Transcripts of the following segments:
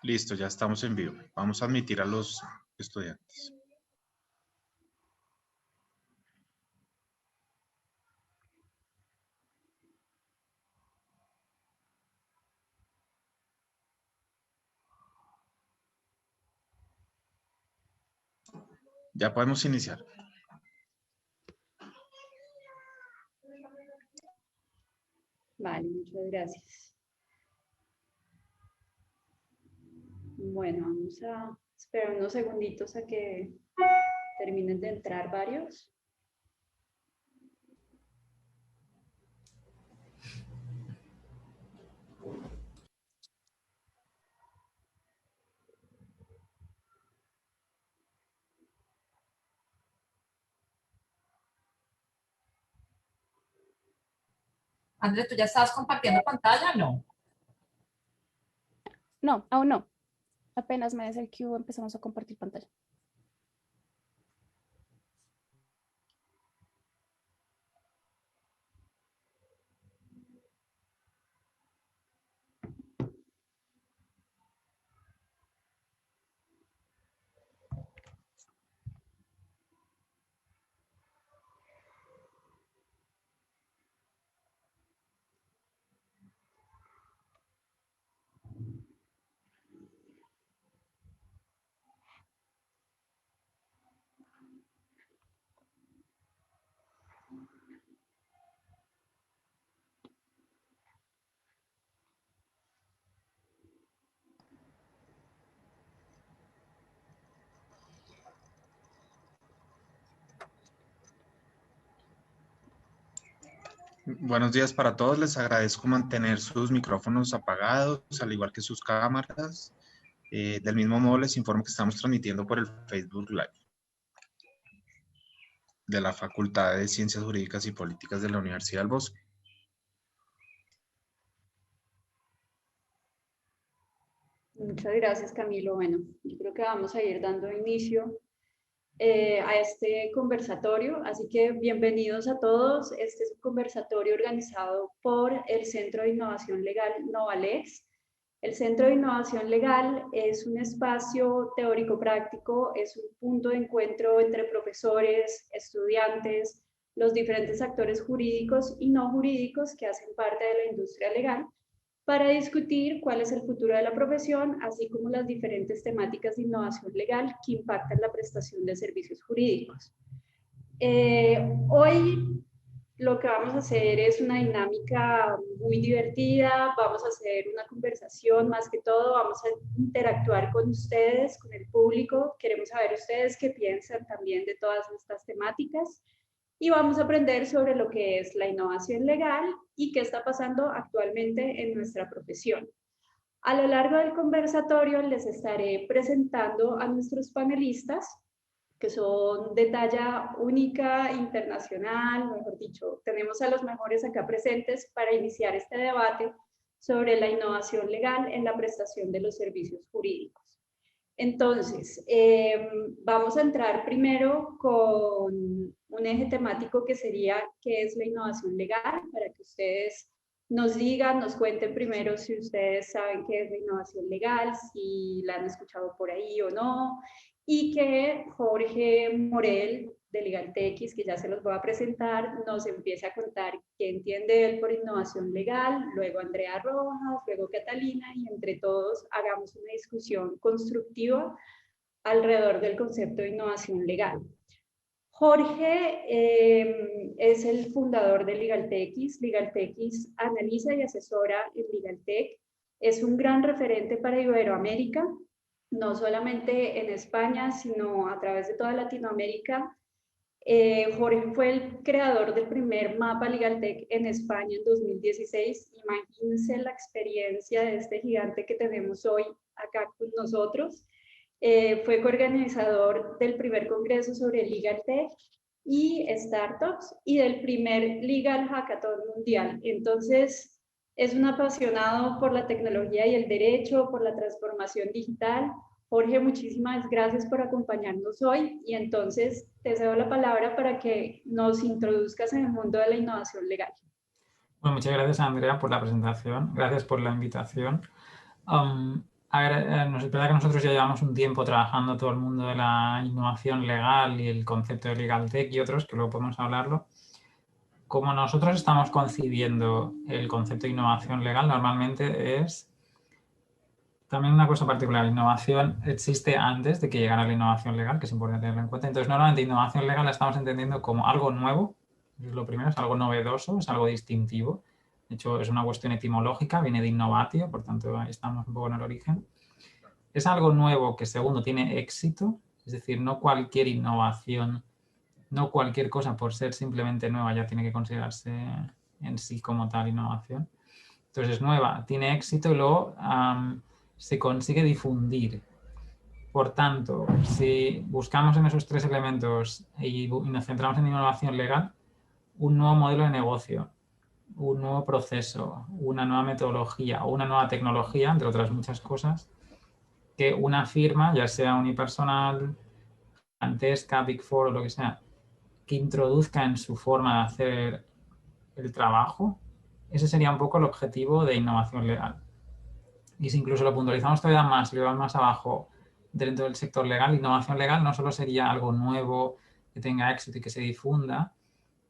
Listo, ya estamos en vivo. Vamos a admitir a los estudiantes. Ya podemos iniciar. Vale, muchas gracias. Bueno, vamos a esperar unos segunditos a que terminen de entrar varios. Andrés, ¿tú ya estabas compartiendo pantalla? No. No, aún no. Apenas me des el cue empezamos a compartir pantalla. Buenos días para todos. Les agradezco mantener sus micrófonos apagados, al igual que sus cámaras. Del mismo modo, les informo que estamos transmitiendo por el Facebook Live de la Facultad de Ciencias Jurídicas y Políticas de la Universidad del Bosque. Muchas gracias, Camilo. Bueno, yo creo que vamos a ir dando inicio a este conversatorio, así que bienvenidos a todos. Este es un conversatorio organizado por el Centro de Innovación Legal Novalex. El Centro de Innovación Legal es un espacio teórico-práctico, es un punto de encuentro entre profesores, estudiantes, los diferentes actores jurídicos y no jurídicos que hacen parte de la industria legal, para discutir cuál es el futuro de la profesión, así como las diferentes temáticas de innovación legal que impactan la prestación de servicios jurídicos. Hoy lo que vamos a hacer es una dinámica muy divertida, vamos a hacer una conversación más que todo, vamos a interactuar con ustedes, con el público, queremos saber ustedes qué piensan también de todas estas temáticas y vamos a aprender sobre lo que es la innovación legal y qué está pasando actualmente en nuestra profesión. A lo largo del conversatorio les estaré presentando a nuestros panelistas, que son de talla única, internacional, mejor dicho, tenemos a los mejores acá presentes para iniciar este debate sobre la innovación legal en la prestación de los servicios jurídicos. Entonces, vamos a entrar primero con un eje temático que sería qué es la innovación legal, para que ustedes nos digan, nos cuenten primero si ustedes saben qué es la innovación legal, si la han escuchado por ahí o no, y que Jorge Morel de LegalTX, que ya se los voy a presentar, nos empiece a contar qué entiende él por innovación legal, luego Andrea Rojas, luego Catalina, y entre todos hagamos una discusión constructiva alrededor del concepto de innovación legal. Jorge es el fundador de LegalTX. LegalTX analiza y asesora en LegalTech. Es un gran referente para Iberoamérica, no solamente en España, sino a través de toda Latinoamérica. Jorge fue el creador del primer mapa LegalTech en España en 2016. Imagínense la experiencia de este gigante que tenemos hoy acá con nosotros. Fue coorganizador del primer congreso sobre LegalTech y startups y del primer Legal Hackathon mundial. Entonces, es un apasionado por la tecnología y el derecho, por la transformación digital. Jorge, muchísimas gracias por acompañarnos hoy y entonces te cedo la palabra para que nos introduzcas en el mundo de la innovación legal. Bueno, muchas gracias, Andrea, por la presentación. Gracias por la invitación. A ver, es verdad que nosotros ya llevamos un tiempo trabajando todo el mundo de la innovación legal y el concepto de legal tech y otros, que luego podemos hablarlo. Como nosotros estamos concibiendo el concepto de innovación legal, normalmente es también una cosa particular. La innovación existe antes de que llegara la innovación legal, que es importante tenerlo en cuenta. Entonces, normalmente innovación legal la estamos entendiendo como algo nuevo. Lo primero es algo novedoso, es algo distintivo. De hecho, es una cuestión etimológica, viene de innovatio, por tanto, ahí estamos un poco en el origen. Es algo nuevo que, segundo, tiene éxito, es decir, no cualquier innovación, no cualquier cosa por ser simplemente nueva ya tiene que considerarse en sí como tal innovación. Entonces es nueva, tiene éxito y luego se consigue difundir. Por tanto, si buscamos en esos tres elementos y nos centramos en innovación legal, un nuevo modelo de negocio, un nuevo proceso, una nueva metodología o una nueva tecnología, entre otras muchas cosas, que una firma, ya sea unipersonal, gigantesca, Big Four o lo que sea, que introduzca en su forma de hacer el trabajo, ese sería un poco el objetivo de innovación legal. Y si incluso lo puntualizamos todavía más, lo llevamos más abajo dentro del sector legal, innovación legal no solo sería algo nuevo que tenga éxito y que se difunda,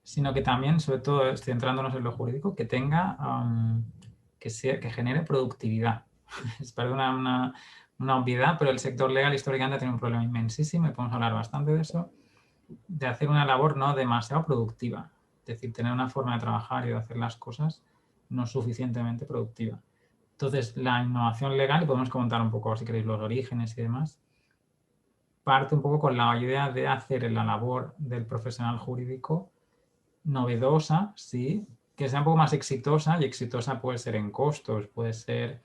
sino que también, sobre todo centrándonos en lo jurídico, que tenga, que genere productividad. Es una obviedad, pero el sector legal históricamente tiene un problema inmensísimo y podemos hablar bastante de eso, de hacer una labor no demasiado productiva. Es decir, tener una forma de trabajar y de hacer las cosas no suficientemente productiva. Entonces, la innovación legal, y podemos comentar un poco, si queréis, los orígenes y demás, parte un poco con la idea de hacer la labor del profesional jurídico novedosa, sí, que sea un poco más exitosa, y exitosa puede ser en costos, puede ser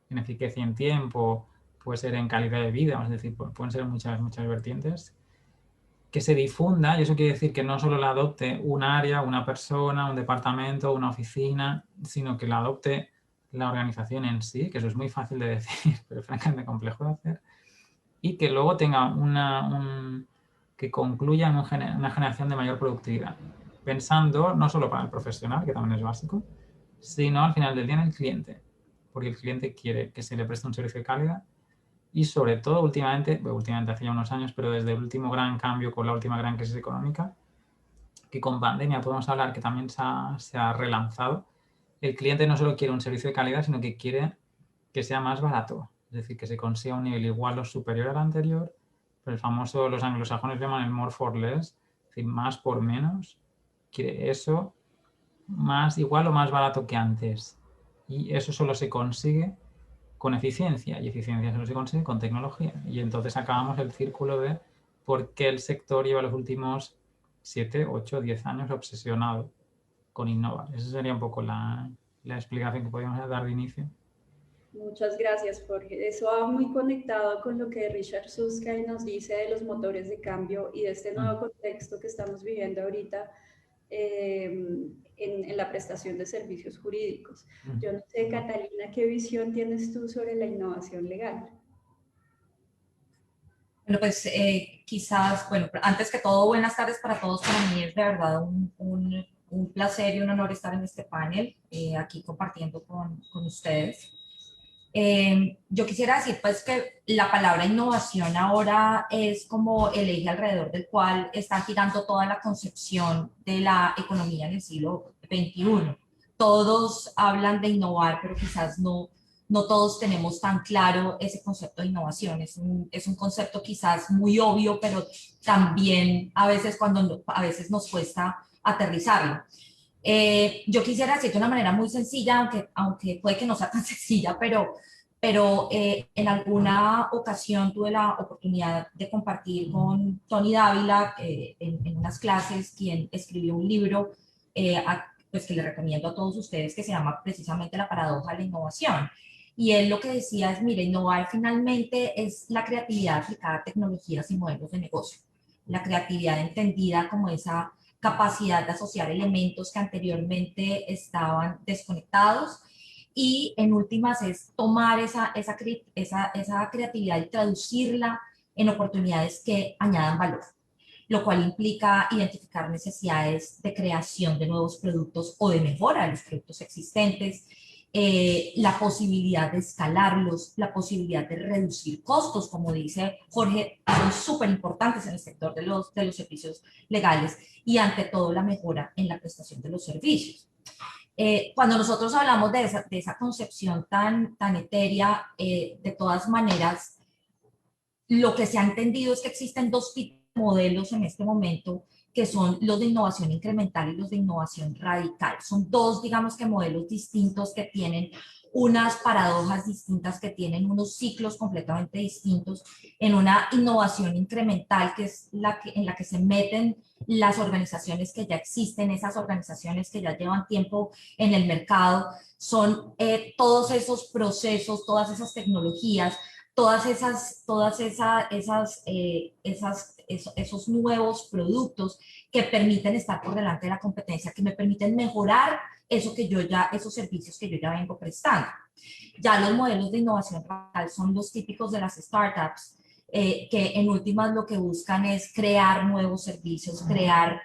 en eficacia en tiempo, puede ser en calidad de vida, es decir, pueden ser muchas vertientes, que se difunda, y eso quiere decir que no solo la adopte un área, una persona, un departamento, una oficina, sino que la adopte la organización en sí, que eso es muy fácil de decir, pero francamente complejo de hacer, y que luego tenga que concluya en una generación de mayor productividad, pensando no solo para el profesional, que también es básico, sino al final del día en el cliente, porque el cliente quiere que se le preste un servicio de calidad y sobre todo últimamente hace ya unos años, pero desde el último gran cambio con la última gran crisis económica, que con pandemia podemos hablar que también se ha relanzado, el cliente no solo quiere un servicio de calidad, sino que quiere que sea más barato, es decir, que se consiga un nivel igual o superior al anterior, pero el famoso, los anglosajones llaman el more for less, es decir, más por menos, quiere eso más igual o más barato que antes. Y eso solo se consigue con eficiencia, y eficiencia solo se consigue con tecnología. Y entonces acabamos el círculo de por qué el sector lleva los últimos 7, 8, 10 años obsesionado con innovar. Esa sería un poco la explicación que podríamos dar de inicio. Muchas gracias, Jorge. Eso va muy conectado con lo que Richard Susskind nos dice de los motores de cambio y de este nuevo contexto que estamos viviendo ahorita en la prestación de servicios jurídicos. Yo no sé, Catalina, ¿qué visión tienes tú sobre la innovación legal? Bueno, pues quizás, bueno, antes que todo, buenas tardes para todos. Para mí es de verdad un placer y un honor estar en este panel, aquí compartiendo con ustedes. Yo quisiera decir pues que la palabra innovación ahora es como el eje alrededor del cual está girando toda la concepción de la economía en el siglo XXI. Todos hablan de innovar, pero quizás no todos tenemos tan claro ese concepto de innovación. Es un concepto quizás muy obvio, pero también a veces nos cuesta aterrizarlo. Yo quisiera decir de una manera muy sencilla, aunque puede que no sea tan sencilla, pero en alguna ocasión tuve la oportunidad de compartir con Tony Dávila en unas clases, quien escribió un libro pues que le recomiendo a todos ustedes, que se llama precisamente La paradoja de la innovación. Y él lo que decía es, mire, innovar finalmente es la creatividad aplicada a tecnologías y modelos de negocio. La creatividad entendida como esa capacidad de asociar elementos que anteriormente estaban desconectados, y en últimas es tomar esa creatividad y traducirla en oportunidades que añadan valor, lo cual implica identificar necesidades de creación de nuevos productos o de mejora de los productos existentes, la posibilidad de escalarlos, la posibilidad de reducir costos, como dice Jorge, son súper importantes en el sector de los servicios legales y ante todo la mejora en la prestación de los servicios. Cuando nosotros hablamos de esa concepción tan etérea, de todas maneras, lo que se ha entendido es que existen dos tipos de modelos en este momento, que son los de innovación incremental y los de innovación radical. Son dos, digamos que modelos distintos que tienen unas paradojas distintas, que tienen unos ciclos completamente distintos. En una innovación incremental, que es en la que se meten las organizaciones que ya existen, esas organizaciones que ya llevan tiempo en el mercado, son todos esos procesos, todas esas tecnologías, esos nuevos productos que permiten estar por delante de la competencia, que me permiten mejorar esos servicios que yo ya vengo prestando. Ya los modelos de innovación real son los típicos de las startups, que en últimas lo que buscan es crear nuevos servicios, crear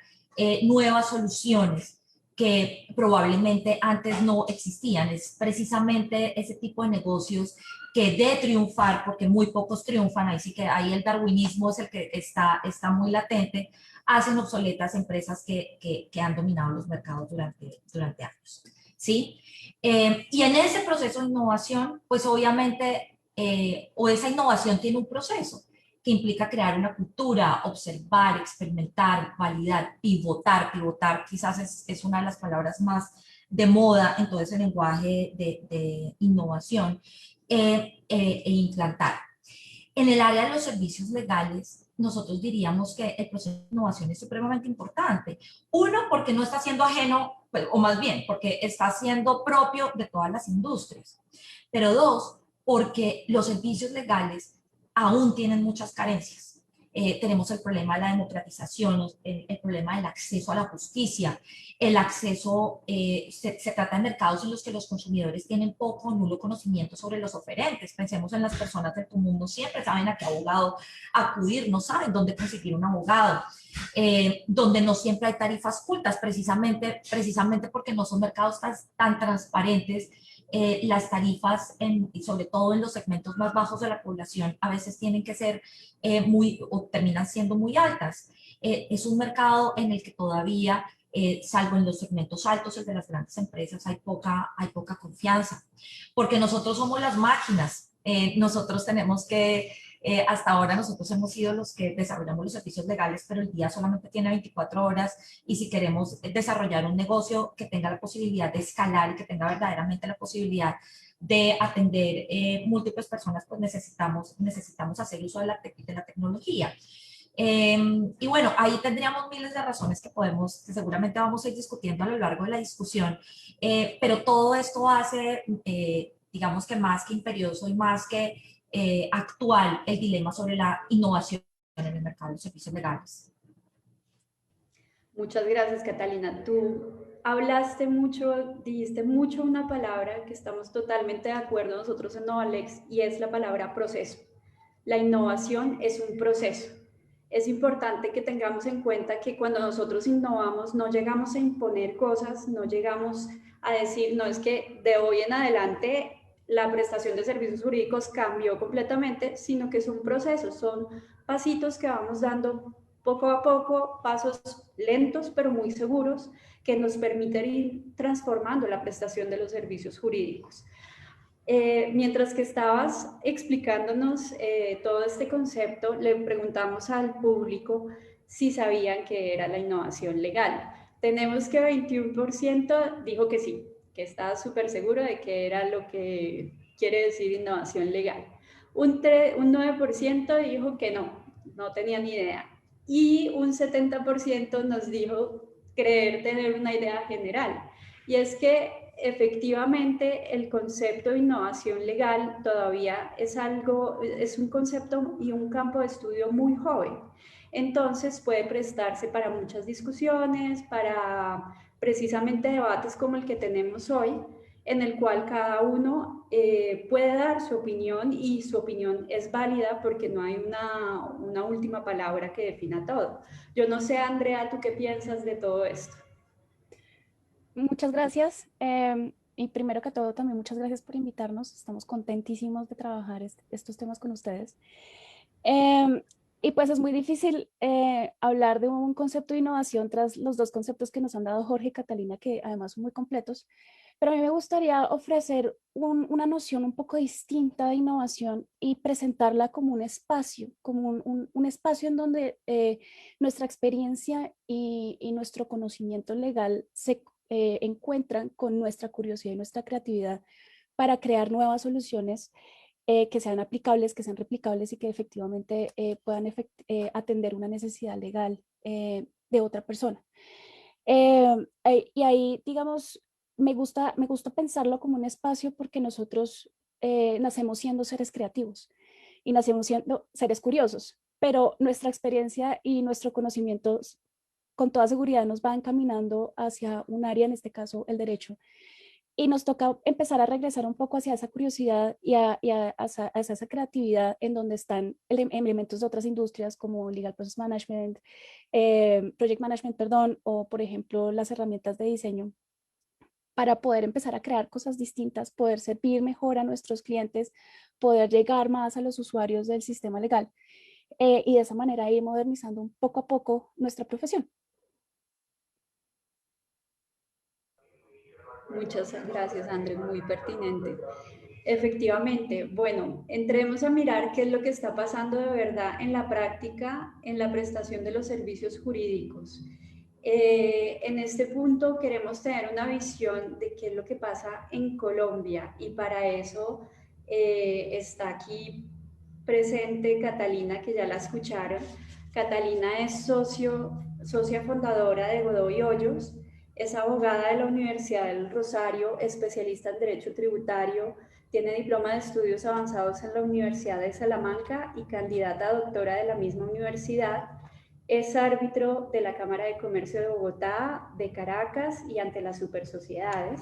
nuevas soluciones que probablemente antes no existían. Es precisamente ese tipo de negocios que de triunfar, porque muy pocos triunfan, ahí sí que ahí el darwinismo es el que está muy latente, hacen obsoletas empresas que han dominado los mercados durante años, ¿sí? Y en ese proceso de innovación, pues obviamente, o esa innovación tiene un proceso que implica crear una cultura, observar, experimentar, validar, pivotar. Pivotar quizás es una de las palabras más de moda en todo ese lenguaje de innovación, e implantar. En el área de los servicios legales, nosotros diríamos que el proceso de innovación es supremamente importante. Uno, porque no está siendo ajeno, o más bien, porque está siendo propio de todas las industrias. Pero dos, porque los servicios legales aún tienen muchas carencias. Tenemos el problema de la democratización, el problema del acceso a la justicia, el acceso, se trata de mercados en los que los consumidores tienen poco o nulo conocimiento sobre los oferentes. Pensemos en las personas de tu mundo, siempre saben a qué abogado acudir, no saben dónde conseguir un abogado, donde no siempre hay tarifas cultas, precisamente porque no son mercados tan transparentes. Las tarifas, y sobre todo en los segmentos más bajos de la población, a veces tienen que ser o terminan siendo muy altas. Es un mercado en el que todavía, salvo en los segmentos altos, el de las grandes empresas, hay poca confianza, porque nosotros somos las máquinas. Nosotros tenemos que, hasta ahora nosotros hemos sido los que desarrollamos los servicios legales, pero el día solamente tiene 24 horas y si queremos desarrollar un negocio que tenga la posibilidad de escalar y que tenga verdaderamente la posibilidad de atender múltiples personas, pues necesitamos hacer uso de la tecnología. Y bueno, ahí tendríamos miles de razones que seguramente vamos a ir discutiendo a lo largo de la discusión, pero todo esto hace, digamos que más que imperioso y más que actual el dilema sobre la innovación en el mercado de los servicios legales. Muchas gracias, Catalina. Tú hablaste mucho, dijiste mucho una palabra que estamos totalmente de acuerdo nosotros en Novalex, y es la palabra proceso. La innovación es un proceso. Es importante que tengamos en cuenta que cuando nosotros innovamos no llegamos a imponer cosas, no llegamos a decir, no, es que de hoy en adelante la prestación de servicios jurídicos cambió completamente, sino que son procesos, son pasitos que vamos dando poco a poco, pasos lentos pero muy seguros que nos permiten ir transformando la prestación de los servicios jurídicos. Mientras que estabas explicándonos todo este concepto, le preguntamos al público si sabían qué era la innovación legal. Tenemos que 21% dijo que sí, que estaba súper seguro de que era lo que quiere decir innovación legal. Un 9% dijo que no tenía ni idea. Y un 70% nos dijo tener una idea general. Y es que efectivamente el concepto de innovación legal todavía es un concepto y un campo de estudio muy joven. Entonces puede prestarse para muchas discusiones, para precisamente debates como el que tenemos hoy, en el cual cada uno puede dar su opinión y su opinión es válida porque no hay una última palabra que defina todo. Yo no sé, Andrea, ¿tú qué piensas de todo esto? Muchas gracias. Y primero que todo, también muchas gracias por invitarnos. Estamos contentísimos de trabajar estos temas con ustedes. Y pues es muy difícil hablar de un concepto de innovación tras los dos conceptos que nos han dado Jorge y Catalina, que además son muy completos. Pero a mí me gustaría ofrecer una noción un poco distinta de innovación y presentarla como un espacio, como un espacio en donde nuestra experiencia y nuestro conocimiento legal se encuentran con nuestra curiosidad y nuestra creatividad para crear nuevas soluciones que sean aplicables, que sean replicables y que efectivamente puedan atender una necesidad legal de otra persona. Y ahí, digamos, me gusta pensarlo como un espacio porque nosotros nacemos siendo seres creativos y nacemos siendo seres curiosos, pero nuestra experiencia y nuestro conocimiento con toda seguridad nos va encaminando hacia un área, en este caso el derecho, y nos toca empezar a regresar un poco hacia esa curiosidad hacia esa creatividad en donde están elementos de otras industrias como Legal Process Management, Project Management, perdón, o por ejemplo las herramientas de diseño para poder empezar a crear cosas distintas, poder servir mejor a nuestros clientes, poder llegar más a los usuarios del sistema legal y de esa manera ir modernizando un poco a poco nuestra profesión. Muchas gracias, Andrés, muy pertinente. Efectivamente, bueno, entremos a mirar qué es lo que está pasando de verdad en la práctica, en la prestación de los servicios jurídicos. En este punto queremos tener una visión de qué es lo que pasa en Colombia y para eso está aquí presente Catalina, que ya la escucharon. Catalina es socia fundadora de Godoy Hoyos, es abogada de la Universidad del Rosario, especialista en Derecho Tributario, tiene diploma de estudios avanzados en la Universidad de Salamanca y candidata a doctora de la misma universidad. Es árbitro de la Cámara de Comercio de Bogotá, de Caracas y ante las supersociedades.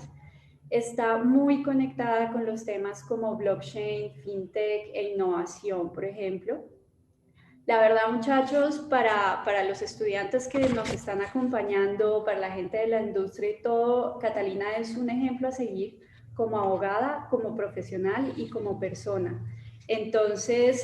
Está muy conectada con los temas como blockchain, fintech e innovación, por ejemplo. La verdad, muchachos, para los estudiantes que nos están acompañando, para la gente de la industria y todo, Catalina es un ejemplo a seguir como abogada, como profesional y como persona. Entonces,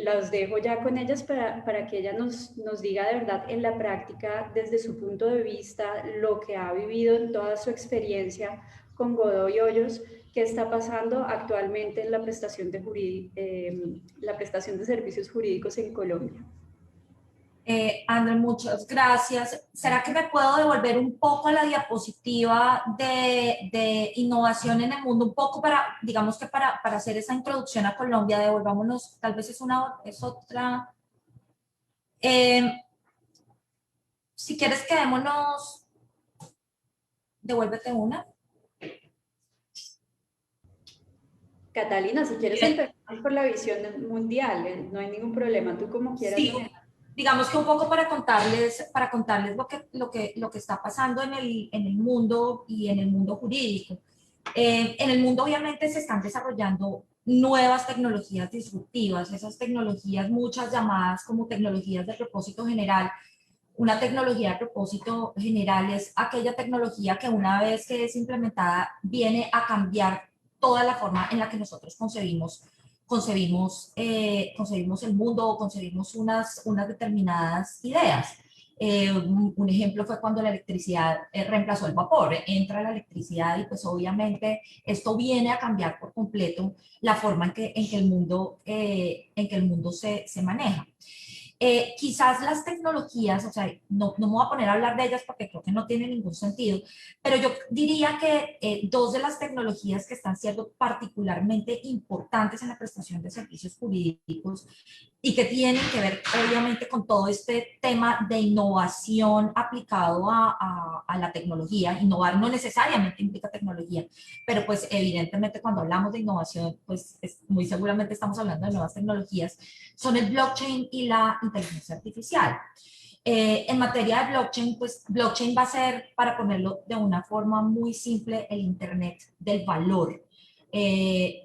los dejo ya con ellas para que ella nos diga de verdad en la práctica, desde su punto de vista, lo que ha vivido en toda su experiencia con Godoy Hoyos, qué está pasando actualmente en la prestación de servicios jurídicos en Colombia. André, muchas gracias. ¿Será que me puedo devolver un poco a la diapositiva de innovación en el mundo? Un poco para, digamos que para hacer esa introducción a Colombia, devolvámonos, tal vez es otra. Si quieres, quedémonos, devuélvete una. Catalina, si quieres empezar por la visión mundial, no hay ningún problema, tú como quieras. Sí, digamos que un poco para contarles lo que está pasando en el mundo y en el mundo jurídico. En el mundo obviamente se están desarrollando nuevas tecnologías disruptivas, esas tecnologías, muchas llamadas como tecnologías de propósito general. Una tecnología de propósito general es aquella tecnología que una vez que es implementada viene a cambiar toda la forma en la que nosotros concebimos el mundo o concebimos unas determinadas ideas. Un ejemplo fue cuando la electricidad reemplazó el vapor. Entra la electricidad y pues obviamente esto viene a cambiar por completo la forma en que el mundo se maneja. Quizás las tecnologías, o sea, no me voy a poner a hablar de ellas porque creo que no tiene ningún sentido, pero yo diría que dos de las tecnologías que están siendo particularmente importantes en la prestación de servicios jurídicos y que tienen que ver obviamente con todo este tema de innovación aplicado a la tecnología. Innovar no necesariamente implica tecnología, pero pues evidentemente cuando hablamos de innovación, pues muy seguramente estamos hablando de nuevas tecnologías, son el blockchain y la inteligencia artificial. En materia de blockchain, pues blockchain va a ser, para ponerlo de una forma muy simple, el Internet del valor.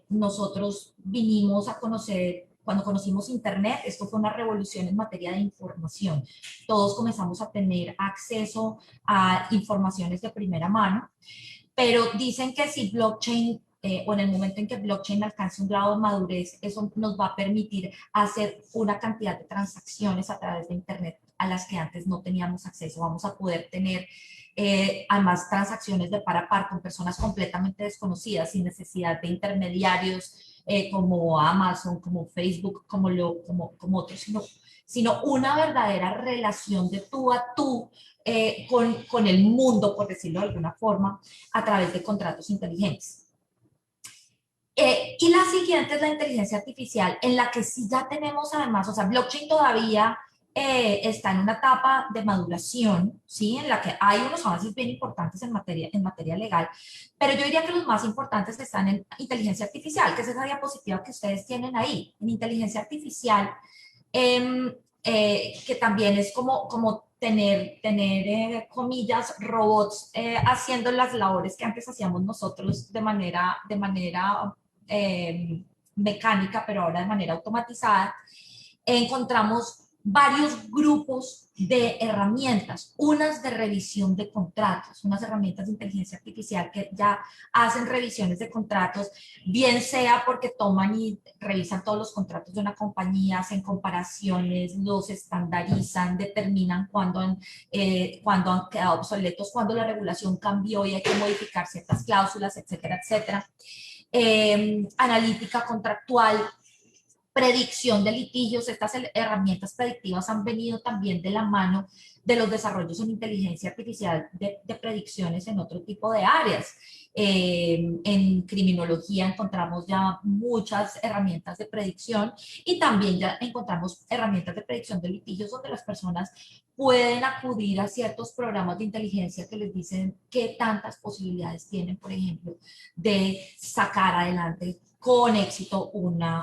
Nosotros vinimos a conocer, cuando conocimos Internet, esto fue una revolución en materia de información. Todos comenzamos a tener acceso a informaciones de primera mano. pero dicen que si blockchain, o en el momento en que blockchain alcance un grado de madurez, eso nos va a permitir hacer una cantidad de transacciones a través de Internet a las que antes no teníamos acceso. Vamos a poder tener además transacciones de par a par con personas completamente desconocidas, sin necesidad de intermediarios como Amazon, como Facebook, como otros, sino una verdadera relación de tú a tú con el mundo, por decirlo de alguna forma, a través de contratos inteligentes. Y la siguiente es la inteligencia artificial, en la que sí ya tenemos además, o sea, blockchain todavía está en una etapa de maduración, ¿sí? En la que hay unos avances bien importantes en materia legal, pero yo diría que los más importantes están en inteligencia artificial, que es esa diapositiva que ustedes tienen ahí. En inteligencia artificial, que también es como tener comillas, robots haciendo las labores que antes hacíamos nosotros de manera mecánica, pero ahora de manera automatizada. Encontramos varios grupos de herramientas, unas de revisión de contratos, unas herramientas de inteligencia artificial que ya hacen revisiones de contratos, bien sea porque toman y revisan todos los contratos de una compañía, hacen comparaciones, los estandarizan, determinan cuándo han quedado obsoletos, cuándo la regulación cambió y hay que modificar ciertas cláusulas, etcétera, etcétera. Analítica contractual, predicción de litigios. Estas herramientas predictivas han venido también de la mano de los desarrollos en inteligencia artificial de predicciones en otro tipo de áreas. En criminología encontramos ya muchas herramientas de predicción y también ya encontramos herramientas de predicción de litigios donde las personas pueden acudir a ciertos programas de inteligencia que les dicen qué tantas posibilidades tienen, por ejemplo, de sacar adelante con éxito una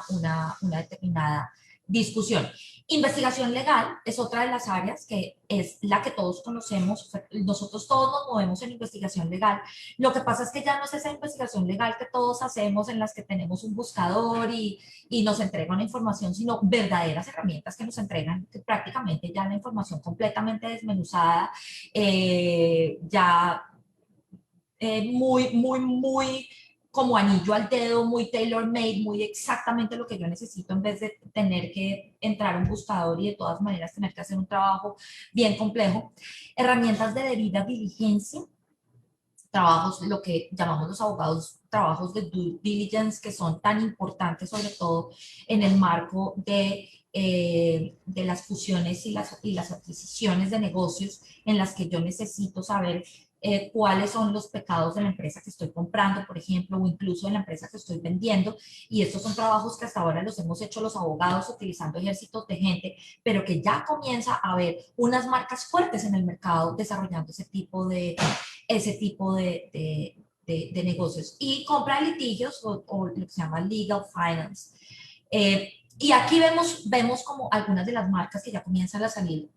determinada discusión. Investigación legal es otra de las áreas que es la que todos conocemos. Nosotros todos nos movemos en investigación legal. Lo que pasa es que ya no es esa investigación legal que todos hacemos en las que tenemos un buscador y nos entrega una información, sino verdaderas herramientas que nos entregan prácticamente ya la información completamente desmenuzada, ya muy como anillo al dedo, muy tailor-made, muy exactamente lo que yo necesito en vez de tener que entrar a un buscador y de todas maneras tener que hacer un trabajo bien complejo. Herramientas de debida diligencia, trabajos, lo que llamamos los abogados, trabajos de due diligence, que son tan importantes, sobre todo en el marco de las fusiones y las adquisiciones de negocios, en las que yo necesito saber cuáles son los pecados de la empresa que estoy comprando, por ejemplo, o incluso de la empresa que estoy vendiendo. Y estos son trabajos que hasta ahora los hemos hecho los abogados utilizando ejércitos de gente, pero que ya comienza a haber unas marcas fuertes en el mercado desarrollando ese tipo de negocios. Y compra de litigios o lo que se llama legal finance. Y aquí vemos como algunas de las marcas que ya comienzan a salir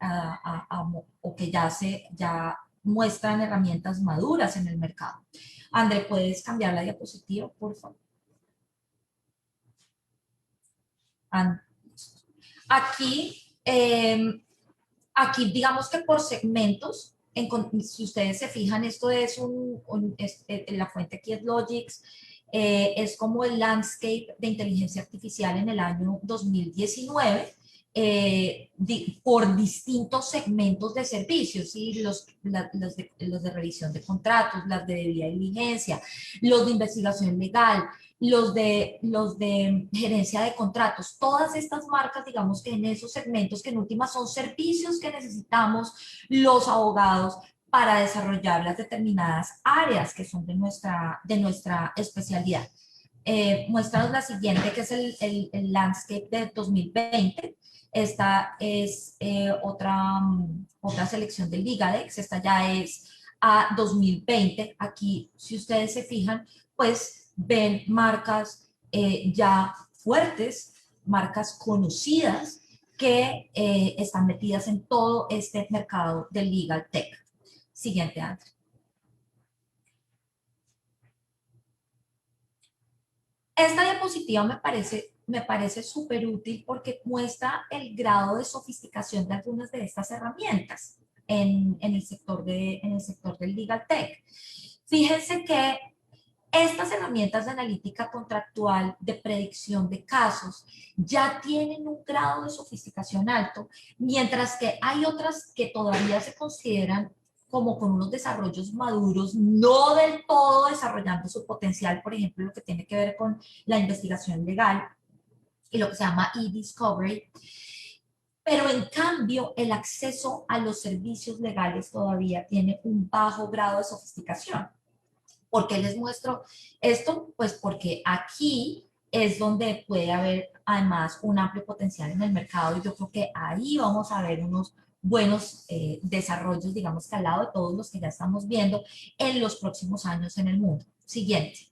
o que ya muestran herramientas maduras en el mercado. André, ¿puedes cambiar la diapositiva, por favor? Aquí, aquí digamos que por segmentos, si ustedes se fijan, esto es la fuente aquí es Logix, es como el landscape de inteligencia artificial en el año 2019, por distintos segmentos de servicios, ¿sí? los de revisión de contratos, las de debida diligencia, los de investigación legal, los de gerencia de contratos, todas estas marcas, digamos que en esos segmentos que en última son servicios que necesitamos los abogados para desarrollar las determinadas áreas que son de nuestra especialidad. Muéstranos la siguiente, que es el landscape de 2020. Esta es otra selección del Ligadex. Esta ya es a 2020. Aquí, si ustedes se fijan, pues ven marcas ya fuertes, marcas conocidas que están metidas en todo este mercado del legal tech. Siguiente, André. Esta diapositiva me parece súper útil porque muestra el grado de sofisticación de algunas de estas herramientas en el sector del legal tech. Fíjense que estas herramientas de analítica contractual, de predicción de casos, ya tienen un grado de sofisticación alto, mientras que hay otras que todavía se consideran como con unos desarrollos maduros, no del todo desarrollando su potencial, por ejemplo, lo que tiene que ver con la investigación legal y lo que se llama e-discovery. Pero en cambio, el acceso a los servicios legales todavía tiene un bajo grado de sofisticación. ¿Por qué les muestro esto? Pues porque aquí es donde puede haber además un amplio potencial en el mercado y yo creo que ahí vamos a ver unos buenos desarrollos, digamos que al lado de todos los que ya estamos viendo en los próximos años en el mundo. Siguiente.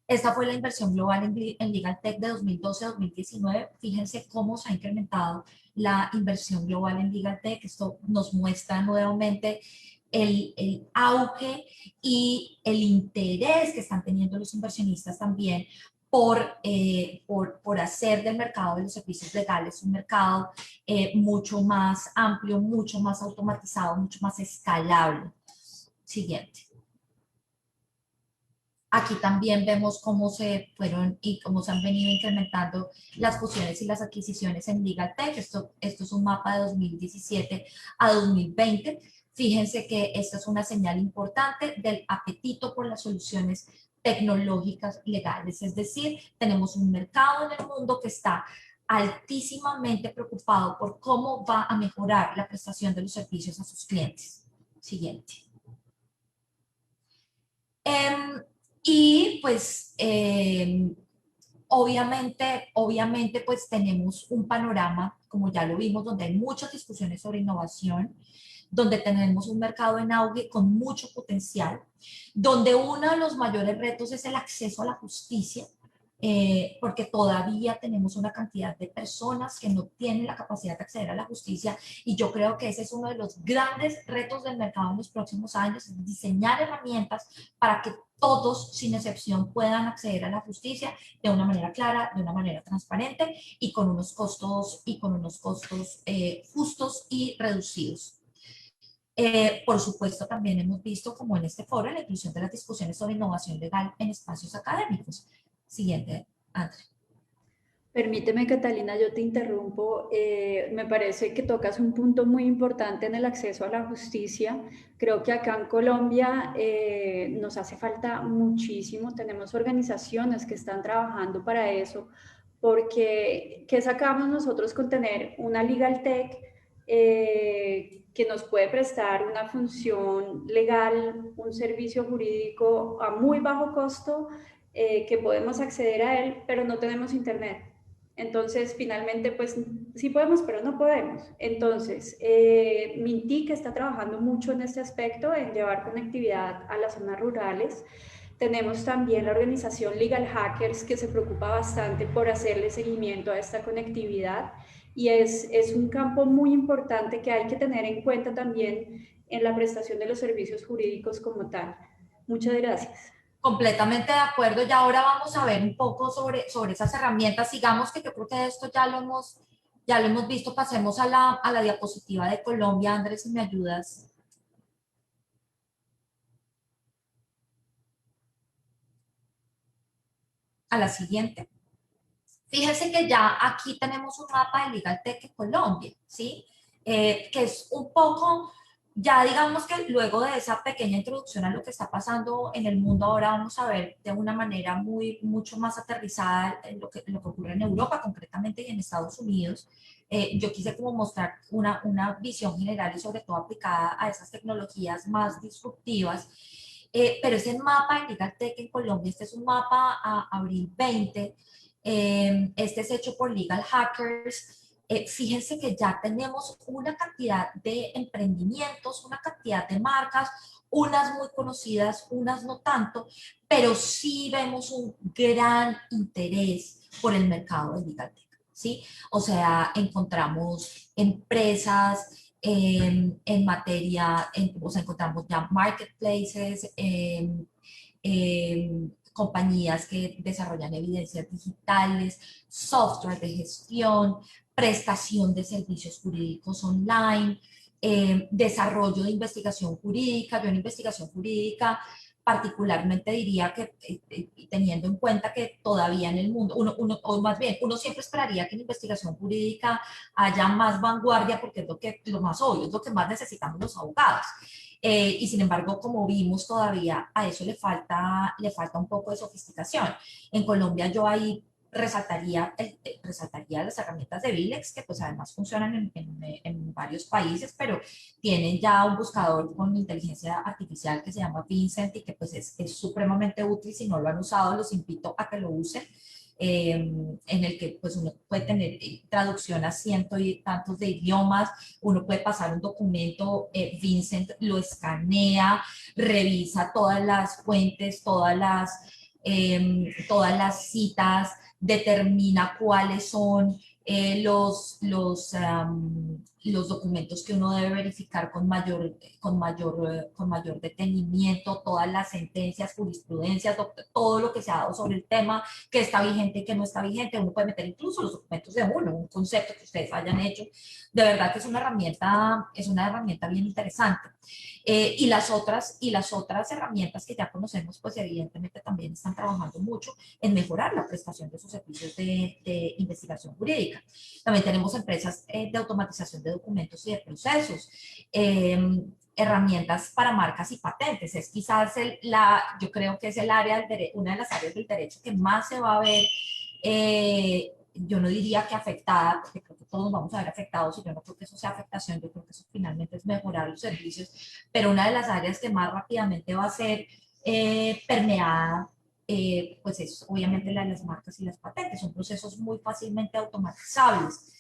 Esta fue la inversión global en Legal Tech de 2012 a 2019. Fíjense cómo se ha incrementado la inversión global en Legal Tech. Esto nos muestra nuevamente el auge y el interés que están teniendo los inversionistas también por hacer del mercado de los servicios legales un mercado mucho más amplio, mucho más automatizado, mucho más escalable. Siguiente. Aquí también vemos cómo se fueron y cómo se han venido incrementando las fusiones y las adquisiciones en Legal Tech. Esto es un mapa de 2017 a 2020. Fíjense que esta es una señal importante del apetito por las soluciones tecnológicas legales. Es decir, tenemos un mercado en el mundo que está altísimamente preocupado por cómo va a mejorar la prestación de los servicios a sus clientes. Siguiente. Y pues obviamente pues tenemos un panorama, como ya lo vimos, donde hay muchas discusiones sobre innovación, donde tenemos un mercado en auge con mucho potencial, donde uno de los mayores retos es el acceso a la justicia, porque todavía tenemos una cantidad de personas que no tienen la capacidad de acceder a la justicia y yo creo que ese es uno de los grandes retos del mercado en los próximos años, es diseñar herramientas para que todos, sin excepción, puedan acceder a la justicia de una manera clara, de una manera transparente y con unos costos justos y reducidos. Por supuesto, también hemos visto, como en este foro, la inclusión de las discusiones sobre innovación legal en espacios académicos. Siguiente, André. Permíteme, Catalina, yo te interrumpo. Me parece que tocas un punto muy importante en el acceso a la justicia. Creo que acá en Colombia nos hace falta muchísimo. Tenemos organizaciones que están trabajando para eso, porque ¿qué sacamos nosotros con tener una Legal Tech que nos puede prestar una función legal, un servicio jurídico a muy bajo costo, que podemos acceder a él, pero no tenemos internet? Entonces, finalmente, pues sí podemos, pero no podemos. Entonces, Mintic está trabajando mucho en este aspecto, en llevar conectividad a las zonas rurales. Tenemos también la organización Legal Hackers, que se preocupa bastante por hacerle seguimiento a esta conectividad. Y es un campo muy importante que hay que tener en cuenta también en la prestación de los servicios jurídicos como tal. Muchas gracias. Completamente de acuerdo. Y ahora vamos a ver un poco sobre esas herramientas. Sigamos, que yo creo que esto ya lo hemos visto. Pasemos a la diapositiva de Colombia. Andrés, si me ayudas. A la siguiente. Fíjense que ya aquí tenemos un mapa de Legal Tech en Colombia, ¿sí? Que es un poco, ya digamos que luego de esa pequeña introducción a lo que está pasando en el mundo, ahora vamos a ver de una manera mucho más aterrizada lo que ocurre en Europa concretamente y en Estados Unidos. Yo quise como mostrar una visión general y sobre todo aplicada a esas tecnologías más disruptivas. Pero ese mapa de Legal Tech en Colombia, este es un mapa a abril 20, este es hecho por Legal Hackers. Fíjense que ya tenemos una cantidad de emprendimientos, una cantidad de marcas, unas muy conocidas, unas no tanto, pero sí vemos un gran interés por el mercado de Legal Tech, ¿sí? O sea, encontramos empresas en materia, o sea, encontramos ya marketplaces, compañías que desarrollan evidencias digitales, software de gestión, prestación de servicios jurídicos online, desarrollo de investigación jurídica. Yo en investigación jurídica particularmente diría que, teniendo en cuenta que todavía en el mundo, o más bien, uno siempre esperaría que en investigación jurídica haya más vanguardia porque es lo más obvio, es lo que más necesitamos los abogados. Y sin embargo, como vimos todavía, a eso le falta un poco de sofisticación. En Colombia yo ahí resaltaría las herramientas de Vilex, que pues además funcionan en varios países, pero tienen ya un buscador con inteligencia artificial que se llama Vincent y que pues es supremamente útil. Si no lo han usado, los invito a que lo usen. En el que pues uno puede tener traducción a cientos y tantos de idiomas, uno puede pasar un documento, Vincent lo escanea, revisa todas las fuentes, todas las citas, determina cuáles son los documentos que uno debe verificar con mayor detenimiento, todas las sentencias, jurisprudencias, todo lo que se ha dado sobre el tema, que está vigente y que no está vigente. Uno puede meter incluso los documentos de uno, un concepto que ustedes hayan hecho. De verdad que es una herramienta bien interesante. Y las otras herramientas que ya conocemos, pues evidentemente también están trabajando mucho en mejorar la prestación de sus servicios de investigación jurídica. También tenemos empresas de automatización de documentos y de procesos, herramientas para marcas y patentes. Es quizás yo creo que es una de las áreas del derecho que más se va a ver, yo no diría que afectada, porque creo que todos vamos a ver afectados, y yo no creo que eso sea afectación, yo creo que eso finalmente es mejorar los servicios, pero una de las áreas que más rápidamente va a ser permeada, pues es obviamente la de las marcas y las patentes. Son procesos muy fácilmente automatizables.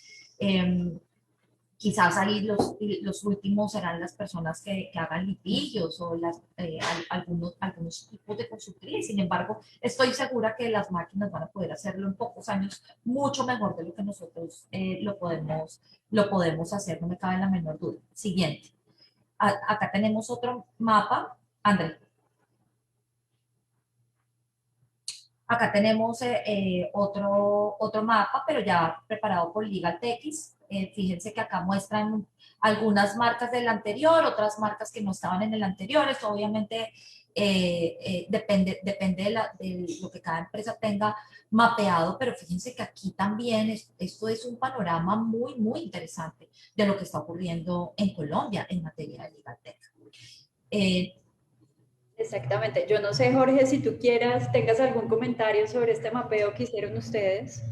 Quizás ahí los últimos serán las personas que hagan litigios o algunos tipos de consultoría. Sin embargo, estoy segura que las máquinas van a poder hacerlo en pocos años mucho mejor de lo que nosotros lo podemos hacer, no me cabe la menor duda. Siguiente. Acá tenemos otro mapa. André. Acá tenemos otro mapa, pero ya preparado por LegalTX. Fíjense que acá muestran algunas marcas del anterior, otras marcas que no estaban en el anterior. Esto obviamente depende de lo que cada empresa tenga mapeado, pero fíjense que aquí también esto es un panorama muy, muy interesante de lo que está ocurriendo en Colombia en materia de LegalTech. Exactamente. Yo no sé, Jorge, si tú tengas algún comentario sobre este mapeo que hicieron ustedes.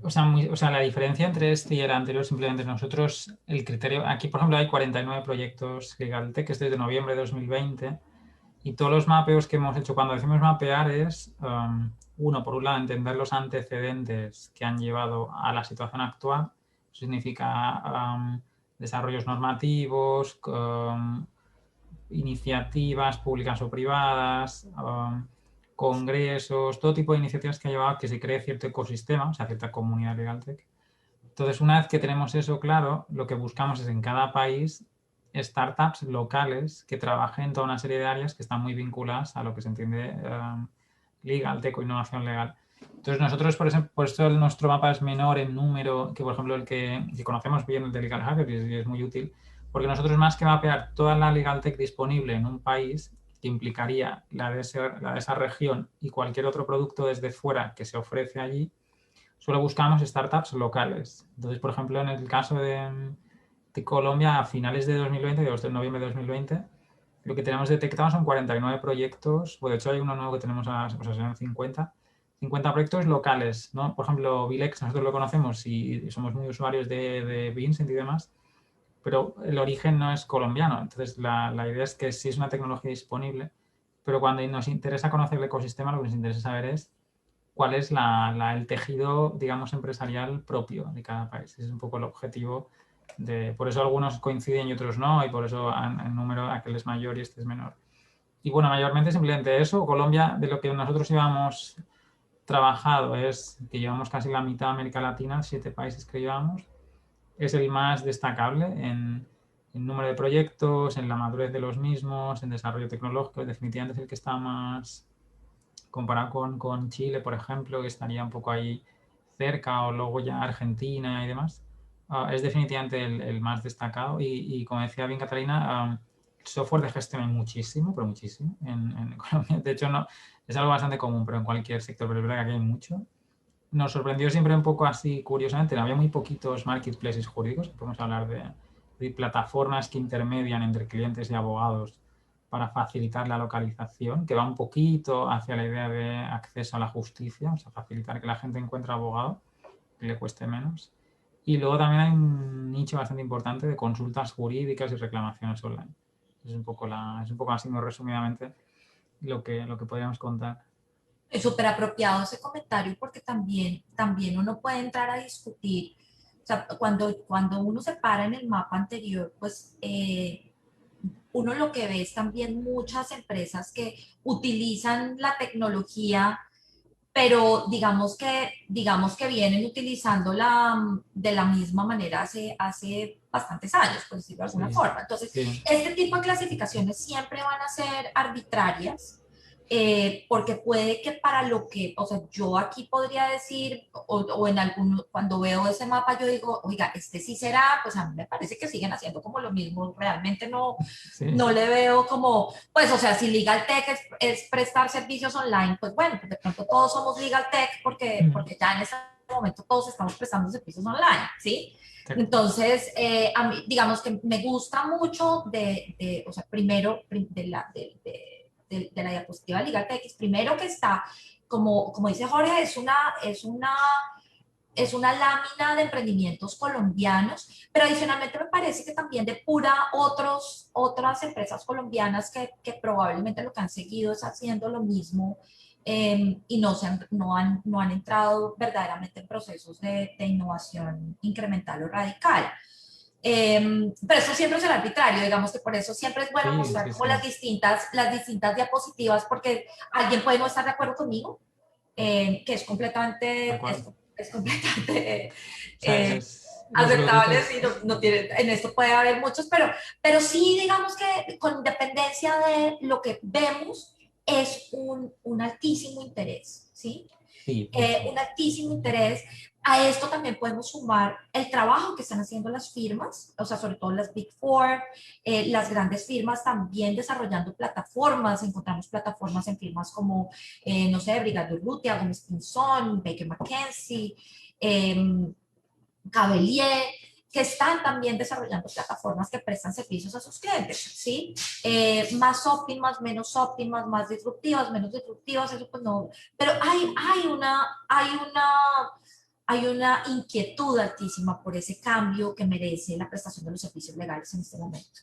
O sea, la diferencia entre este y el anterior, simplemente nosotros, el criterio, aquí por ejemplo hay 49 proyectos LegalTech, que es desde noviembre de 2020, y todos los mapeos que hemos hecho, cuando decimos mapear es, uno, por un lado, entender los antecedentes que han llevado a la situación actual. Eso significa desarrollos normativos, iniciativas públicas o privadas, congresos, todo tipo de iniciativas que ha llevado a que se cree cierto ecosistema, o sea, cierta comunidad LegalTech. Entonces, una vez que tenemos eso claro, lo que buscamos es en cada país startups locales que trabajen en toda una serie de áreas que están muy vinculadas a lo que se entiende LegalTech o innovación legal. Entonces, nosotros, por eso nuestro mapa es menor en número que, por ejemplo, el que conocemos bien, el de Legal Hacker, y es muy útil, porque nosotros, más que mapear toda la LegalTech disponible en un país, que implicaría la de esa región y cualquier otro producto desde fuera que se ofrece allí, solo buscamos startups locales. Entonces, por ejemplo, en el caso de Colombia, a finales de 2020, de noviembre de 2020, lo que tenemos detectado son 49 proyectos, de hecho hay uno nuevo que tenemos, serán 50 proyectos locales, ¿no? Por ejemplo, Vilex, nosotros lo conocemos y somos muy usuarios de Vincent y demás, pero el origen no es colombiano. Entonces, la idea es que sí es una tecnología disponible, pero cuando nos interesa conocer el ecosistema, lo que nos interesa saber es cuál es el tejido, digamos, empresarial propio de cada país. Ese es un poco el objetivo. Por eso algunos coinciden y otros no, y por eso el número aquel es mayor y este es menor. Y bueno, mayormente simplemente eso. Colombia, de lo que nosotros llevamos trabajado, es que llevamos casi la mitad de América Latina, 7 países que llevamos. Es el más destacable en número de proyectos, en la madurez de los mismos, en desarrollo tecnológico. Definitivamente es el que está más, comparado con Chile, por ejemplo, que estaría un poco ahí cerca, o luego ya Argentina y demás. es definitivamente el más destacado y como decía bien Catalina, software de gestión hay muchísimo, pero muchísimo en Colombia. De hecho, no, es algo bastante común, pero en cualquier sector, pero es verdad que aquí hay mucho. Nos sorprendió siempre un poco así, curiosamente, había muy poquitos marketplaces jurídicos, podemos hablar de plataformas que intermedian entre clientes y abogados para facilitar la localización, que va un poquito hacia la idea de acceso a la justicia, o sea, facilitar que la gente encuentre abogado, que le cueste menos. Y luego también hay un nicho bastante importante de consultas jurídicas y reclamaciones online. Es un poco así muy resumidamente lo que podríamos contar. Es súper apropiado ese comentario porque también uno puede entrar a discutir, o sea, cuando uno se para en el mapa anterior, pues uno lo que ve es también muchas empresas que utilizan la tecnología, pero digamos que vienen utilizándola de la misma manera hace bastantes años, por decirlo de alguna forma. Entonces, este tipo de clasificaciones siempre van a ser arbitrarias, porque puede que para lo que, o sea, yo aquí podría decir, o en algún, cuando veo ese mapa, yo digo, oiga, este sí será, pues a mí me parece que siguen haciendo como lo mismo, realmente no le veo como, pues, o sea, si Legal Tech es prestar servicios online, pues bueno, pues de pronto todos somos Legal Tech porque ya en este momento todos estamos prestando servicios online, ¿sí? Entonces, a mí, digamos que me gusta mucho o sea, primero de la diapositiva Legal Tech, primero que está, como dice Jorge, es una lámina de emprendimientos colombianos, pero adicionalmente me parece que también depura otras empresas colombianas que probablemente lo que han seguido es haciendo lo mismo, y no han entrado verdaderamente en procesos de innovación incremental o radical. Pero eso siempre es el arbitrario, digamos que por eso siempre es bueno mostrar como las distintas diapositivas, porque alguien puede no estar de acuerdo conmigo, que es completamente aceptable, sí, no tiene, en esto puede haber muchos, pero sí, digamos que con independencia de lo que vemos, es un altísimo interés, ¿sí? Un altísimo interés. A esto también podemos sumar el trabajo que están haciendo las firmas, o sea, sobre todo las Big Four, las grandes firmas también desarrollando plataformas. Encontramos plataformas en firmas como, no sé, Brigado Urrutia, Gómez Pinzón, Baker McKenzie, Cavelier, que están también desarrollando plataformas que prestan servicios a sus clientes, ¿sí? Más óptimas, menos óptimas, más disruptivas, menos disruptivas, eso pues no, pero hay una inquietud altísima por ese cambio que merece la prestación de los servicios legales en este momento.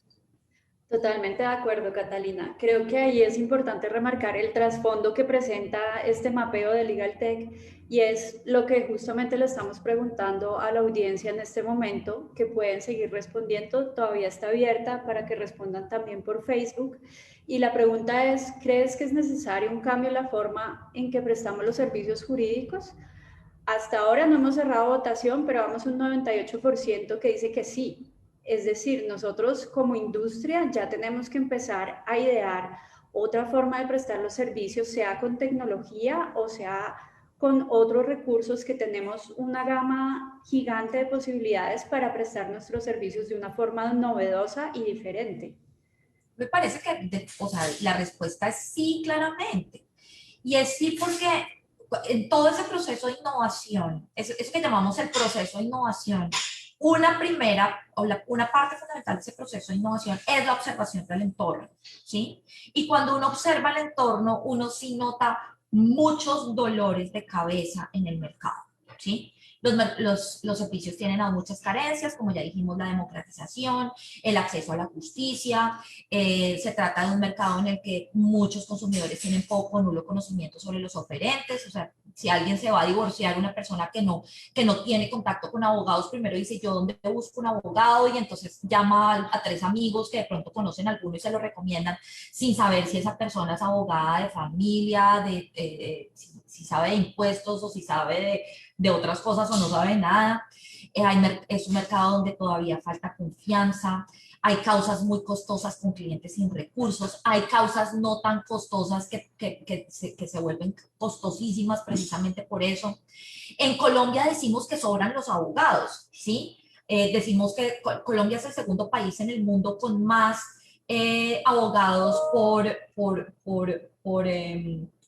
Totalmente de acuerdo, Catalina. Creo que ahí es importante remarcar el trasfondo que presenta este mapeo de Legal Tech, y es lo que justamente le estamos preguntando a la audiencia en este momento, que pueden seguir respondiendo, todavía está abierta para que respondan también por Facebook. Y la pregunta es, ¿crees que es necesario un cambio en la forma en que prestamos los servicios jurídicos? Hasta ahora no hemos cerrado votación, pero vamos un 98% que dice que sí. Es decir, nosotros como industria ya tenemos que empezar a idear otra forma de prestar los servicios, sea con tecnología o sea con otros recursos, que tenemos una gama gigante de posibilidades para prestar nuestros servicios de una forma novedosa y diferente. Me parece que, o sea, la respuesta es sí, claramente. Y es sí porque en todo ese proceso de innovación, eso que llamamos el proceso de innovación, una parte fundamental de ese proceso de innovación es la observación del entorno, ¿sí? Y cuando uno observa el entorno, uno sí nota muchos dolores de cabeza en el mercado, ¿sí? Los servicios tienen aún muchas carencias, como ya dijimos, la democratización, el acceso a la justicia. Se trata de un mercado en el que muchos consumidores tienen poco o nulo conocimiento sobre los oferentes. O sea, si alguien se va a divorciar, una persona que no tiene contacto con abogados, primero dice, ¿yo dónde busco un abogado? Y entonces llama a 3 amigos que de pronto conocen a alguno y se lo recomiendan, sin saber si esa persona es abogada de familia, si sabe de impuestos o si sabe de otras cosas o no sabe nada. Es un mercado donde todavía falta confianza. Hay causas muy costosas con clientes sin recursos, hay causas no tan costosas que se vuelven costosísimas precisamente por eso. En Colombia decimos que sobran los abogados, ¿sí? Decimos que Colombia es el segundo país en el mundo con más abogados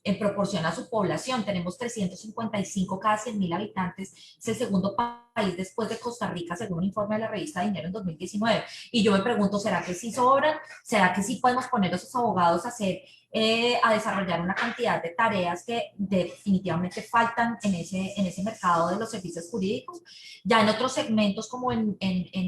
en proporción a su población. Tenemos 355 cada 100.000 habitantes. Es el segundo país después de Costa Rica, según un informe de la revista Dinero en 2019. Y yo me pregunto, ¿será que sí sobran? ¿Será que sí podemos poner a esos abogados a desarrollar una cantidad de tareas que definitivamente faltan en ese mercado de los servicios jurídicos? Ya en otros segmentos, como en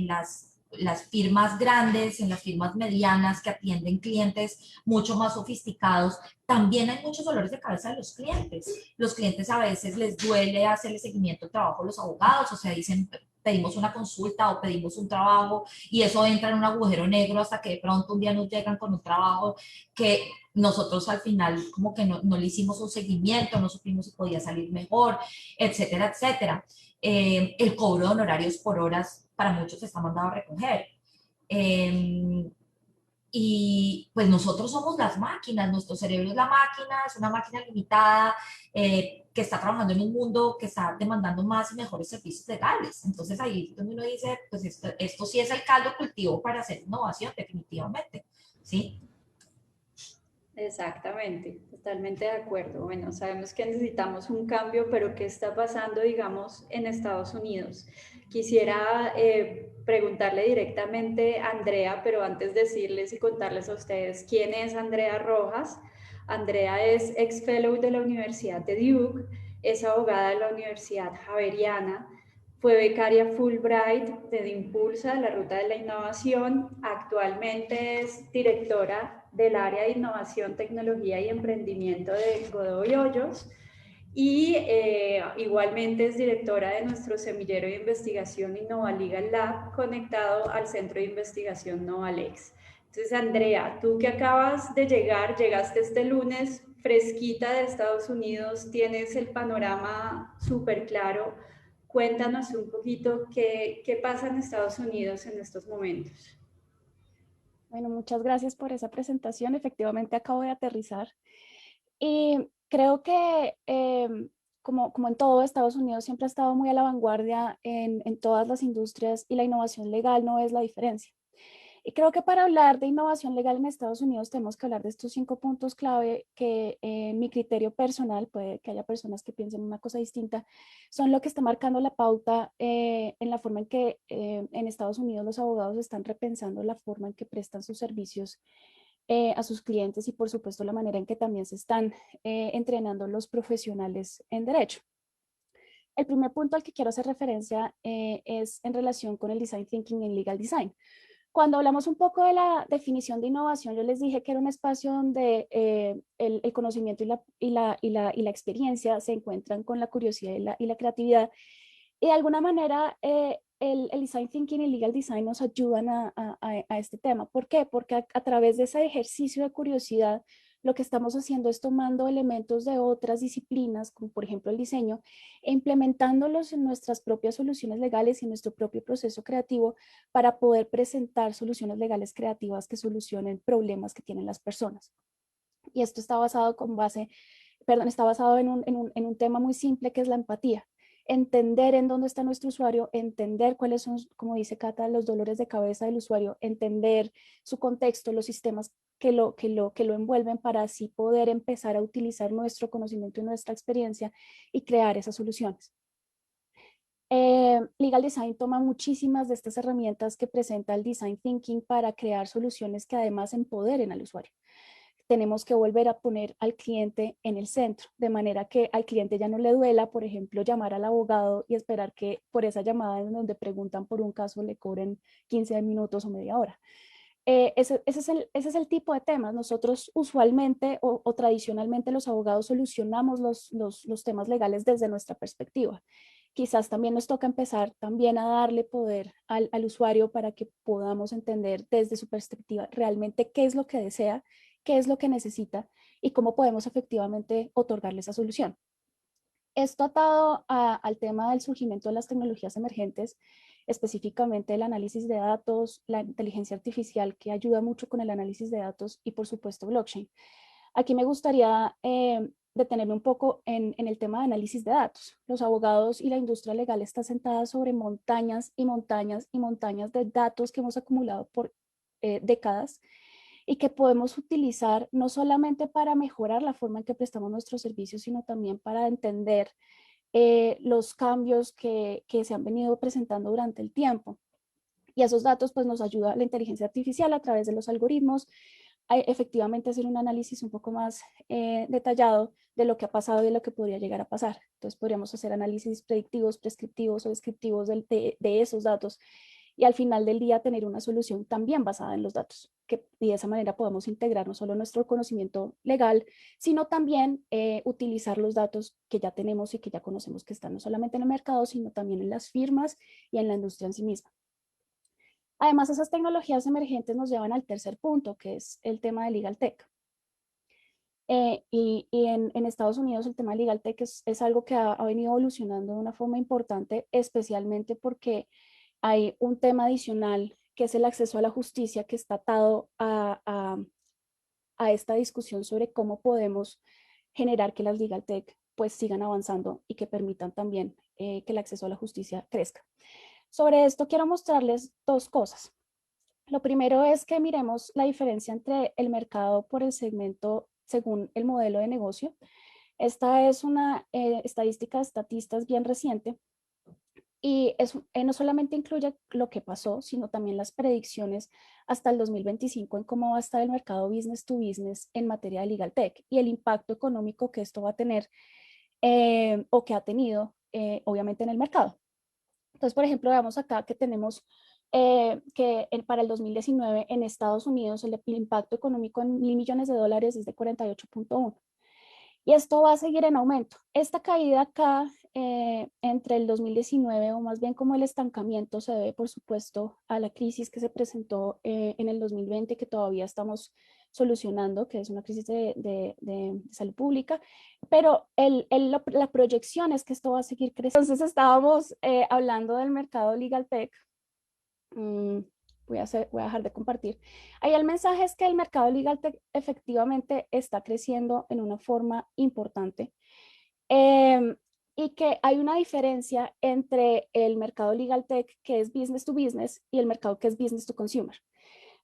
las firmas grandes, en las firmas medianas que atienden clientes mucho más sofisticados, también hay muchos dolores de cabeza de los clientes. Los clientes a veces les duele hacerle seguimiento al trabajo a los abogados, o sea, dicen, pedimos una consulta o pedimos un trabajo y eso entra en un agujero negro hasta que de pronto un día nos llegan con un trabajo que nosotros al final como que no le hicimos un seguimiento, no supimos si podía salir mejor, etcétera, etcétera. El cobro de honorarios por horas para muchos está mandado a recoger. Y pues nosotros somos las máquinas, nuestro cerebro es la máquina, es una máquina limitada que está trabajando en un mundo que está demandando más y mejores servicios legales. Entonces ahí es donde uno dice, pues esto sí es el caldo cultivo para hacer innovación, definitivamente, ¿sí? Exactamente, totalmente de acuerdo. Bueno, sabemos que necesitamos un cambio, pero ¿qué está pasando, digamos, en Estados Unidos? Quisiera preguntarle directamente a Andrea, pero antes decirles y contarles a ustedes quién es Andrea Rojas. Andrea es ex fellow de la Universidad de Duke, es abogada de la Universidad Javeriana, fue becaria Fulbright de Impulsa, la Ruta de la Innovación. Actualmente es directora del área de Innovación, Tecnología y Emprendimiento de Godoy Hoyos. Y igualmente es directora de nuestro semillero de investigación Innova Legal Lab, conectado al Centro de Investigación Novalex. Entonces, Andrea, tú que acabas de llegar, llegaste este lunes fresquita de Estados Unidos, tienes el panorama súper claro. Cuéntanos un poquito qué pasa en Estados Unidos en estos momentos. Bueno, muchas gracias por esa presentación. Efectivamente, acabo de aterrizar. Y creo que, como en todo, Estados Unidos siempre ha estado muy a la vanguardia en todas las industrias y la innovación legal no es la diferencia. Y creo que para hablar de innovación legal en Estados Unidos tenemos que hablar de estos 5 puntos clave que en mi criterio personal, puede que haya personas que piensen una cosa distinta, son lo que está marcando la pauta en la forma en que en Estados Unidos los abogados están repensando la forma en que prestan sus servicios a sus clientes y por supuesto la manera en que también se están entrenando los profesionales en derecho. El primer punto al que quiero hacer referencia es en relación con el design thinking en legal design. Cuando hablamos un poco de la definición de innovación, yo les dije que era un espacio donde el conocimiento y la experiencia se encuentran con la curiosidad y la creatividad. Y de alguna manera, el design thinking y el legal design nos ayudan a este tema. ¿Por qué? Porque a través de ese ejercicio de curiosidad, lo que estamos haciendo es tomando elementos de otras disciplinas, como por ejemplo el diseño, e implementándolos en nuestras propias soluciones legales y en nuestro propio proceso creativo para poder presentar soluciones legales creativas que solucionen problemas que tienen las personas. Y esto está basado está basado en un tema muy simple que es la empatía. Entender en dónde está nuestro usuario, entender cuáles son, como dice Cata, los dolores de cabeza del usuario, entender su contexto, los sistemas que lo envuelven para así poder empezar a utilizar nuestro conocimiento y nuestra experiencia y crear esas soluciones. Legal Design toma muchísimas de estas herramientas que presenta el Design Thinking para crear soluciones que además empoderen al usuario. Tenemos que volver a poner al cliente en el centro, de manera que al cliente ya no le duela, por ejemplo, llamar al abogado y esperar que por esa llamada en donde preguntan por un caso le cobren 15 minutos o media hora. Ese es el tipo de temas. Nosotros usualmente o tradicionalmente los abogados solucionamos los temas legales desde nuestra perspectiva. Quizás también nos toca empezar también a darle poder al usuario para que podamos entender desde su perspectiva realmente qué es lo que desea, qué es lo que necesita y cómo podemos efectivamente otorgarle esa solución. Esto atado al tema del surgimiento de las tecnologías emergentes, específicamente el análisis de datos, la inteligencia artificial que ayuda mucho con el análisis de datos y por supuesto blockchain. Aquí me gustaría detenerme un poco en el tema de análisis de datos. Los abogados y la industria legal está sentada sobre montañas y montañas y montañas de datos que hemos acumulado por décadas y que podemos utilizar no solamente para mejorar la forma en que prestamos nuestros servicios, sino también para entender los cambios que se han venido presentando durante el tiempo. Y esos datos pues nos ayuda la inteligencia artificial a través de los algoritmos a efectivamente hacer un análisis un poco más detallado de lo que ha pasado y de lo que podría llegar a pasar. Entonces podríamos hacer análisis predictivos, prescriptivos o descriptivos de esos datos y al final del día tener una solución también basada en los datos, y de esa manera podemos integrar no solo nuestro conocimiento legal, sino también utilizar los datos que ya tenemos y que ya conocemos que están no solamente en el mercado, sino también en las firmas y en la industria en sí misma. Además, esas tecnologías emergentes nos llevan al tercer punto, que es el tema de Legal Tech. Y en Estados Unidos el tema de Legal Tech es algo que ha venido evolucionando de una forma importante, especialmente porque hay un tema adicional que es el acceso a la justicia que está atado a esta discusión sobre cómo podemos generar que las Legal Tech pues sigan avanzando y que permitan también que el acceso a la justicia crezca. Sobre esto quiero mostrarles dos cosas. Lo primero es que miremos la diferencia entre el mercado por el segmento según el modelo de negocio. Esta es una estadística de Statista bien reciente y no solamente incluye lo que pasó, sino también las predicciones hasta el 2025 en cómo va a estar el mercado business to business en materia de Legal Tech y el impacto económico que esto va a tener o que ha tenido obviamente en el mercado. Entonces, por ejemplo, veamos acá que tenemos que para el 2019 en Estados Unidos el impacto económico en $1.000 millones es de 48.1. Y esto va a seguir en aumento. Esta caída acá entre el 2019, o más bien como el estancamiento, se debe, por supuesto, a la crisis que se presentó en el 2020, que todavía estamos solucionando, que es una crisis de salud pública, pero la proyección es que esto va a seguir creciendo. Entonces estábamos hablando del mercado Legal Tech. Voy a dejar de compartir. Ahí el mensaje es que el mercado Legal Tech efectivamente está creciendo en una forma importante y que hay una diferencia entre el mercado Legal Tech que es business to business y el mercado que es business to consumer.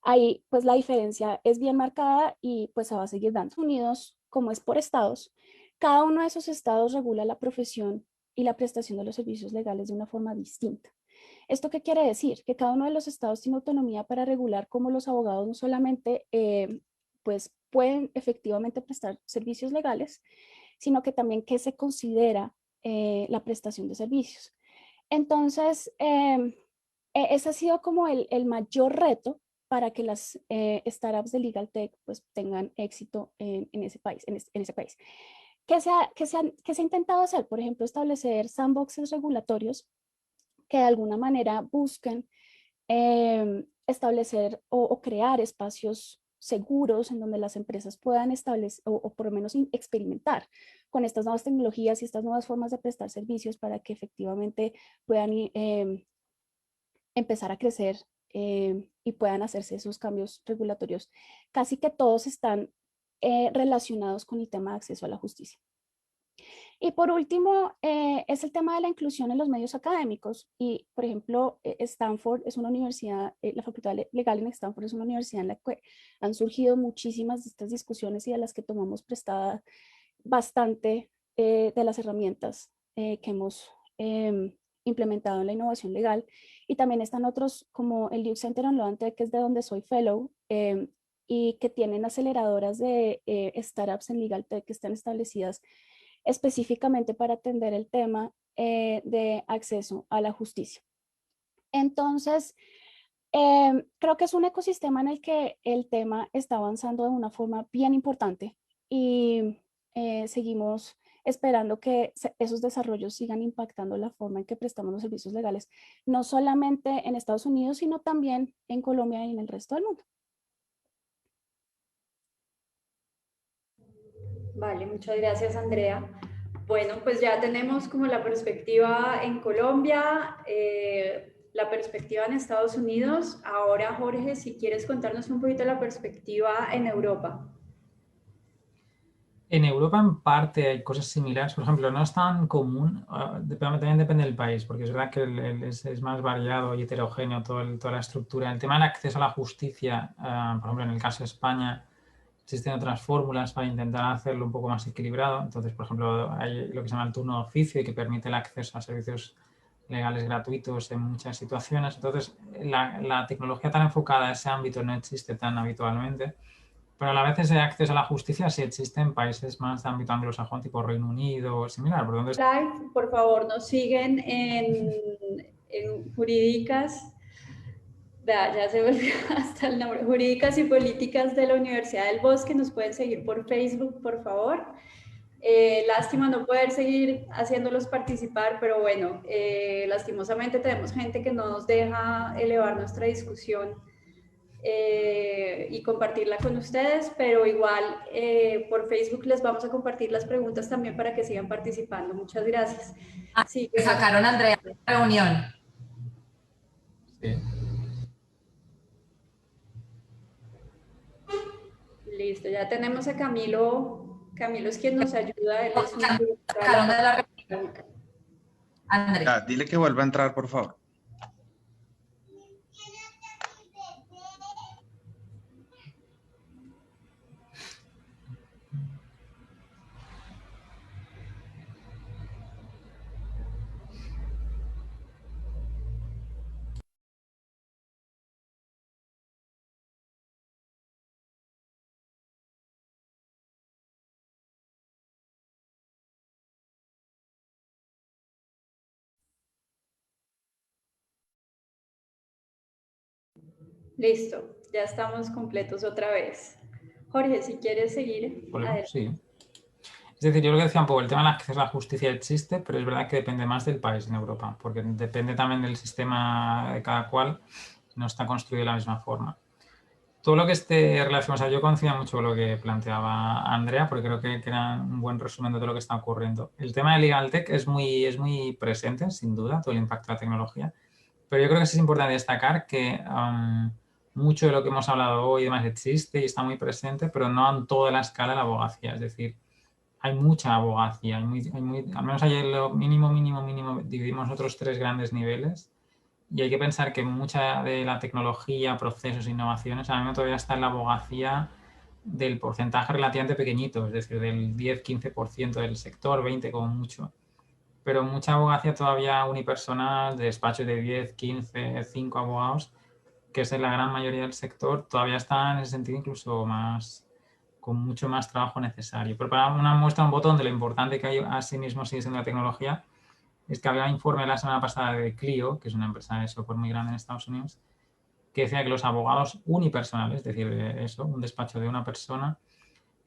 Ahí pues la diferencia es bien marcada y pues se va a seguir dando. Estados Unidos, como es por estados, cada uno de esos estados regula la profesión y la prestación de los servicios legales de una forma distinta. ¿Esto qué quiere decir? Que cada uno de los estados tiene autonomía para regular cómo los abogados no solamente pues pueden efectivamente prestar servicios legales, sino que también qué se considera la prestación de servicios. Entonces, ese ha sido como el mayor reto para que las startups de Legal Tech pues tengan éxito en ese país. En ese país. ¿Qué se ha intentado hacer? Por ejemplo, establecer sandboxes regulatorios que de alguna manera busquen establecer o crear espacios seguros en donde las empresas puedan establecer o por lo menos experimentar con estas nuevas tecnologías y estas nuevas formas de prestar servicios para que efectivamente puedan empezar a crecer y puedan hacerse esos cambios regulatorios. Casi que todos están relacionados con el tema de acceso a la justicia. Y por último, es el tema de la inclusión en los medios académicos. Y, por ejemplo, Stanford es una universidad, la Facultad Legal en Stanford es una universidad en la que han surgido muchísimas de estas discusiones y de las que tomamos prestada bastante de las herramientas que hemos implementado en la innovación legal. Y también están otros como el Duke Center on Law and Tech, que es de donde soy fellow, y que tienen aceleradoras de startups en Legal Tech que están establecidas específicamente para atender el tema de acceso a la justicia. Entonces, creo que es un ecosistema en el que el tema está avanzando de una forma bien importante y seguimos esperando que esos desarrollos sigan impactando la forma en que prestamos los servicios legales, no solamente en Estados Unidos, sino también en Colombia y en el resto del mundo. Vale, muchas gracias, Andrea. Bueno, pues ya tenemos como la perspectiva en Colombia, la perspectiva en Estados Unidos. Ahora, Jorge, si quieres contarnos un poquito la perspectiva en Europa. En Europa en parte hay cosas similares, por ejemplo, no es tan común, también depende del país, porque es verdad que es más variado y heterogéneo toda la estructura. El tema del acceso a la justicia, por ejemplo, en el caso de España, existen otras fórmulas para intentar hacerlo un poco más equilibrado. Entonces, por ejemplo, hay lo que se llama el turno de oficio y que permite el acceso a servicios legales gratuitos en muchas situaciones. Entonces, la tecnología tan enfocada a ese ámbito no existe tan habitualmente. Pero a la vez ese acceso a la justicia sí existe en países más de ámbito anglosajón, tipo Reino Unido o similar. Por donde... Live, por favor, nos siguen en Jurídicas, ya se volvió hasta el nombre, Jurídicas y Políticas de la Universidad del Bosque, nos pueden seguir por Facebook, por favor. Lástima no poder seguir haciéndolos participar, pero bueno, lastimosamente tenemos gente que no nos deja elevar nuestra discusión y compartirla con ustedes, pero igual por Facebook les vamos a compartir las preguntas también para que sigan participando. Muchas gracias. Sí, sacaron a Andrea de la reunión. Sí. Listo, ya tenemos a Camilo. Camilo es quien nos ayuda. Él es sacaron de la reunión. Andrea. Dile que vuelva a entrar, por favor. Listo, ya estamos completos otra vez. Jorge, si quieres seguir. Sí. Es decir, yo lo que decía un poco, el tema del acceso a la justicia existe, pero es verdad que depende más del país en Europa, porque depende también del sistema de cada cual, no está construido de la misma forma. Todo lo que esté relacionado, o sea, yo coincido mucho con lo que planteaba Andrea, porque creo que era un buen resumen de todo lo que está ocurriendo. El tema de Legal Tech es muy presente, sin duda, todo el impacto de la tecnología, pero yo creo que sí es importante destacar que mucho de lo que hemos hablado hoy y demás existe y está muy presente, pero no en toda la escala de la abogacía, es decir, hay mucha abogacía, al menos hay lo mínimo, dividimos otros 3 grandes niveles y hay que pensar que mucha de la tecnología, procesos, innovaciones, ahora mismo todavía está en la abogacía del porcentaje relativamente pequeñito, es decir, del 10-15% del sector, 20% como mucho. Pero mucha abogacía todavía unipersonal, de despachos de 10, 15, 5 abogados, que es en la gran mayoría del sector, todavía está en ese sentido incluso más, con mucho más trabajo necesario. Pero para una muestra, un botón de lo importante que hay asimismo sigue siendo la tecnología, es que había un informe la semana pasada de Clio, que es una empresa de software muy grande en Estados Unidos, que decía que los abogados unipersonales, es decir, eso, un despacho de una persona,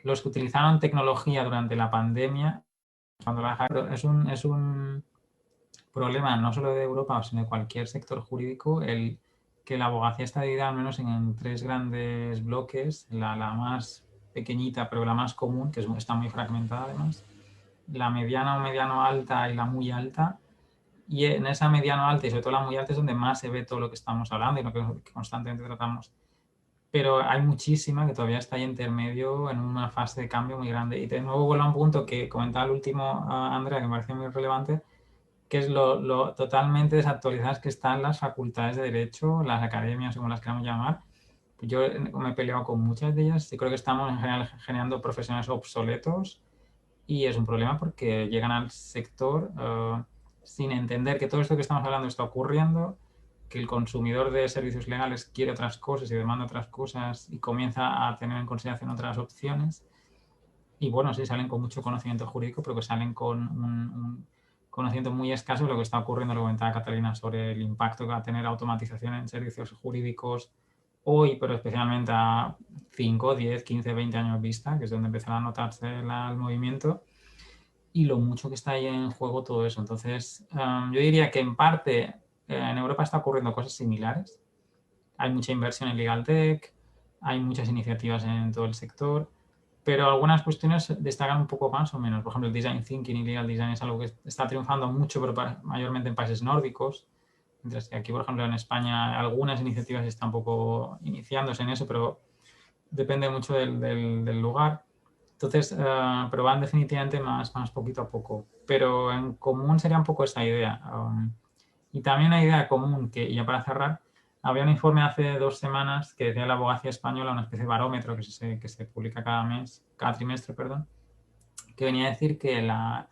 los que utilizaron tecnología durante la pandemia, cuando es un problema no solo de Europa, sino de cualquier sector jurídico, que la abogacía está dividida al menos en 3 grandes bloques, la más pequeñita, pero la más común, que está muy fragmentada además, la mediana o mediano alta y la muy alta, y en esa mediano alta y sobre todo la muy alta es donde más se ve todo lo que estamos hablando y lo que constantemente tratamos. Pero hay muchísima que todavía está ahí intermedio en una fase de cambio muy grande. Y de nuevo vuelvo a un punto que comentaba el último Andrea, que me pareció muy relevante, que es lo totalmente desactualizadas que están las facultades de Derecho, las academias, como las queramos llamar. Yo me he peleado con muchas de ellas y creo que estamos en general generando profesionales obsoletos y es un problema porque llegan al sector sin entender que todo esto que estamos hablando está ocurriendo, que el consumidor de servicios legales quiere otras cosas y demanda otras cosas y comienza a tener en consideración otras opciones. Y bueno, sí, salen con mucho conocimiento jurídico, pero que salen con un conocimiento muy escaso de lo que está ocurriendo, lo comentaba Catalina, sobre el impacto que va a tener automatización en servicios jurídicos hoy, pero especialmente a 5, 10, 15, 20 años vista, que es donde empezará a notarse el movimiento, y lo mucho que está ahí en juego todo eso. Entonces, yo diría que en parte en Europa está ocurriendo cosas similares. Hay mucha inversión en Legal Tech, hay muchas iniciativas en todo el sector, pero algunas cuestiones destacan un poco más o menos. Por ejemplo, el Design Thinking y Legal Design es algo que está triunfando mucho, pero mayormente en países nórdicos. Mientras que aquí, por ejemplo, en España, algunas iniciativas están un poco iniciándose en eso, pero depende mucho del lugar. Entonces, pero van definitivamente más poquito a poco. Pero en común sería un poco esa idea. Y también una idea común que, ya para cerrar, había un informe hace 2 semanas que decía la abogacía española, una especie de barómetro que se publica cada trimestre, perdón, que venía a decir que la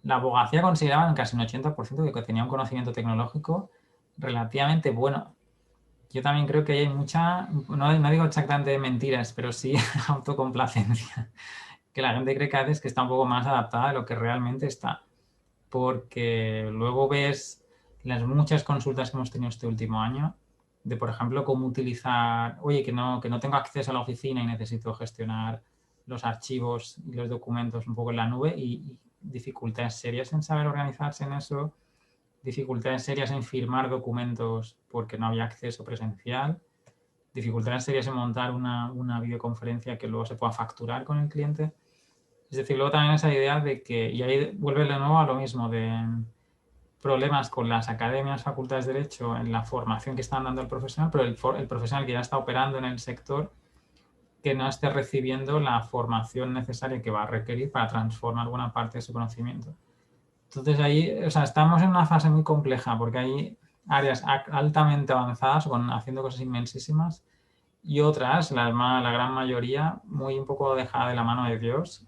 abogacía consideraba en casi un 80% que tenía un conocimiento tecnológico relativamente bueno. Yo también creo que hay mucha, no digo exactamente mentiras, pero sí autocomplacencia, que la gente cree que a veces que está un poco más adaptada de lo que realmente está, porque luego ves las muchas consultas que hemos tenido este último año de, por ejemplo, cómo utilizar, oye, que no tengo acceso a la oficina y necesito gestionar los archivos y los documentos un poco en la nube y dificultades serias en saber organizarse en eso, dificultades serias en firmar documentos porque no había acceso presencial, dificultades serias en montar una videoconferencia que luego se pueda facturar con el cliente. Es decir, luego también esa idea de que, y ahí vuelve de nuevo a lo mismo, de problemas con las academias, facultades de Derecho en la formación que están dando el profesional, pero el profesional que ya está operando en el sector que no esté recibiendo la formación necesaria que va a requerir para transformar buena parte de su conocimiento. Entonces ahí, o sea, estamos en una fase muy compleja porque hay áreas altamente avanzadas haciendo cosas inmensísimas y otras, la gran mayoría, muy un poco dejada de la mano de Dios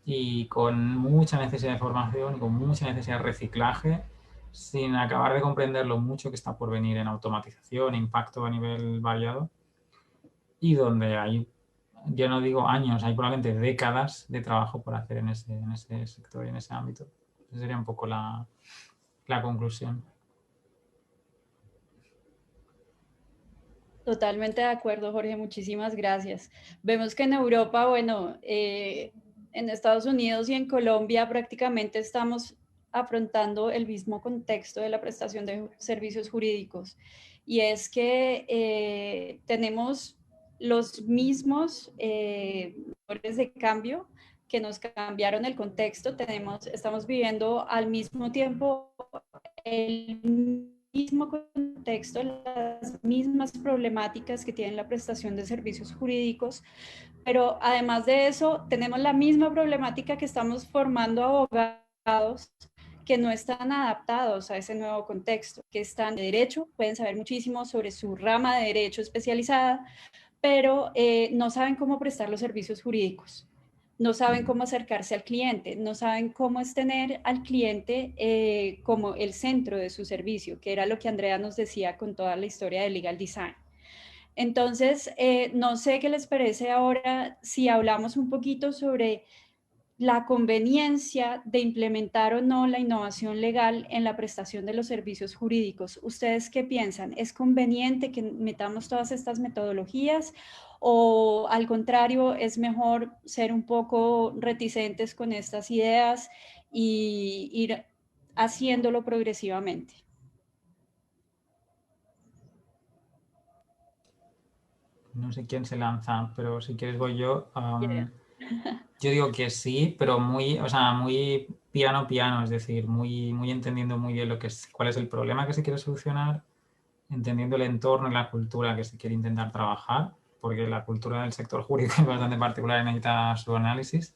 y con mucha necesidad de formación y con mucha necesidad de reciclaje, sin acabar de comprender lo mucho que está por venir en automatización, impacto a nivel variado, y donde hay, yo no digo años, hay probablemente décadas de trabajo por hacer en ese sector y en ese ámbito. Esa sería un poco la conclusión. Totalmente de acuerdo, Jorge, muchísimas gracias. Vemos que en Europa, bueno, en Estados Unidos y en Colombia prácticamente estamos afrontando el mismo contexto de la prestación de servicios jurídicos. Y es que tenemos los mismos valores de cambio que nos cambiaron el contexto. Estamos viviendo al mismo tiempo el mismo contexto, las mismas problemáticas que tiene la prestación de servicios jurídicos, pero además de eso, tenemos la misma problemática que estamos formando abogados que no están adaptados a ese nuevo contexto, que están de derecho, pueden saber muchísimo sobre su rama de derecho especializada, pero no saben cómo prestar los servicios jurídicos, no saben cómo acercarse al cliente, no saben cómo es tener al cliente como el centro de su servicio, que era lo que Andrea nos decía con toda la historia de Legal Design. Entonces, no sé qué les parece ahora si hablamos un poquito sobre la conveniencia de implementar o no la innovación legal en la prestación de los servicios jurídicos. ¿Ustedes qué piensan? ¿Es conveniente que metamos todas estas metodologías o al contrario es mejor ser un poco reticentes con estas ideas y ir haciéndolo progresivamente? No sé quién se lanza, pero si quieres voy yo. Yeah. Yo digo que sí, pero muy, o sea, muy piano, es decir, muy entendiendo muy bien cuál es el problema que se quiere solucionar, entendiendo el entorno y la cultura que se quiere intentar trabajar, porque la cultura del sector jurídico es bastante particular y necesita su análisis.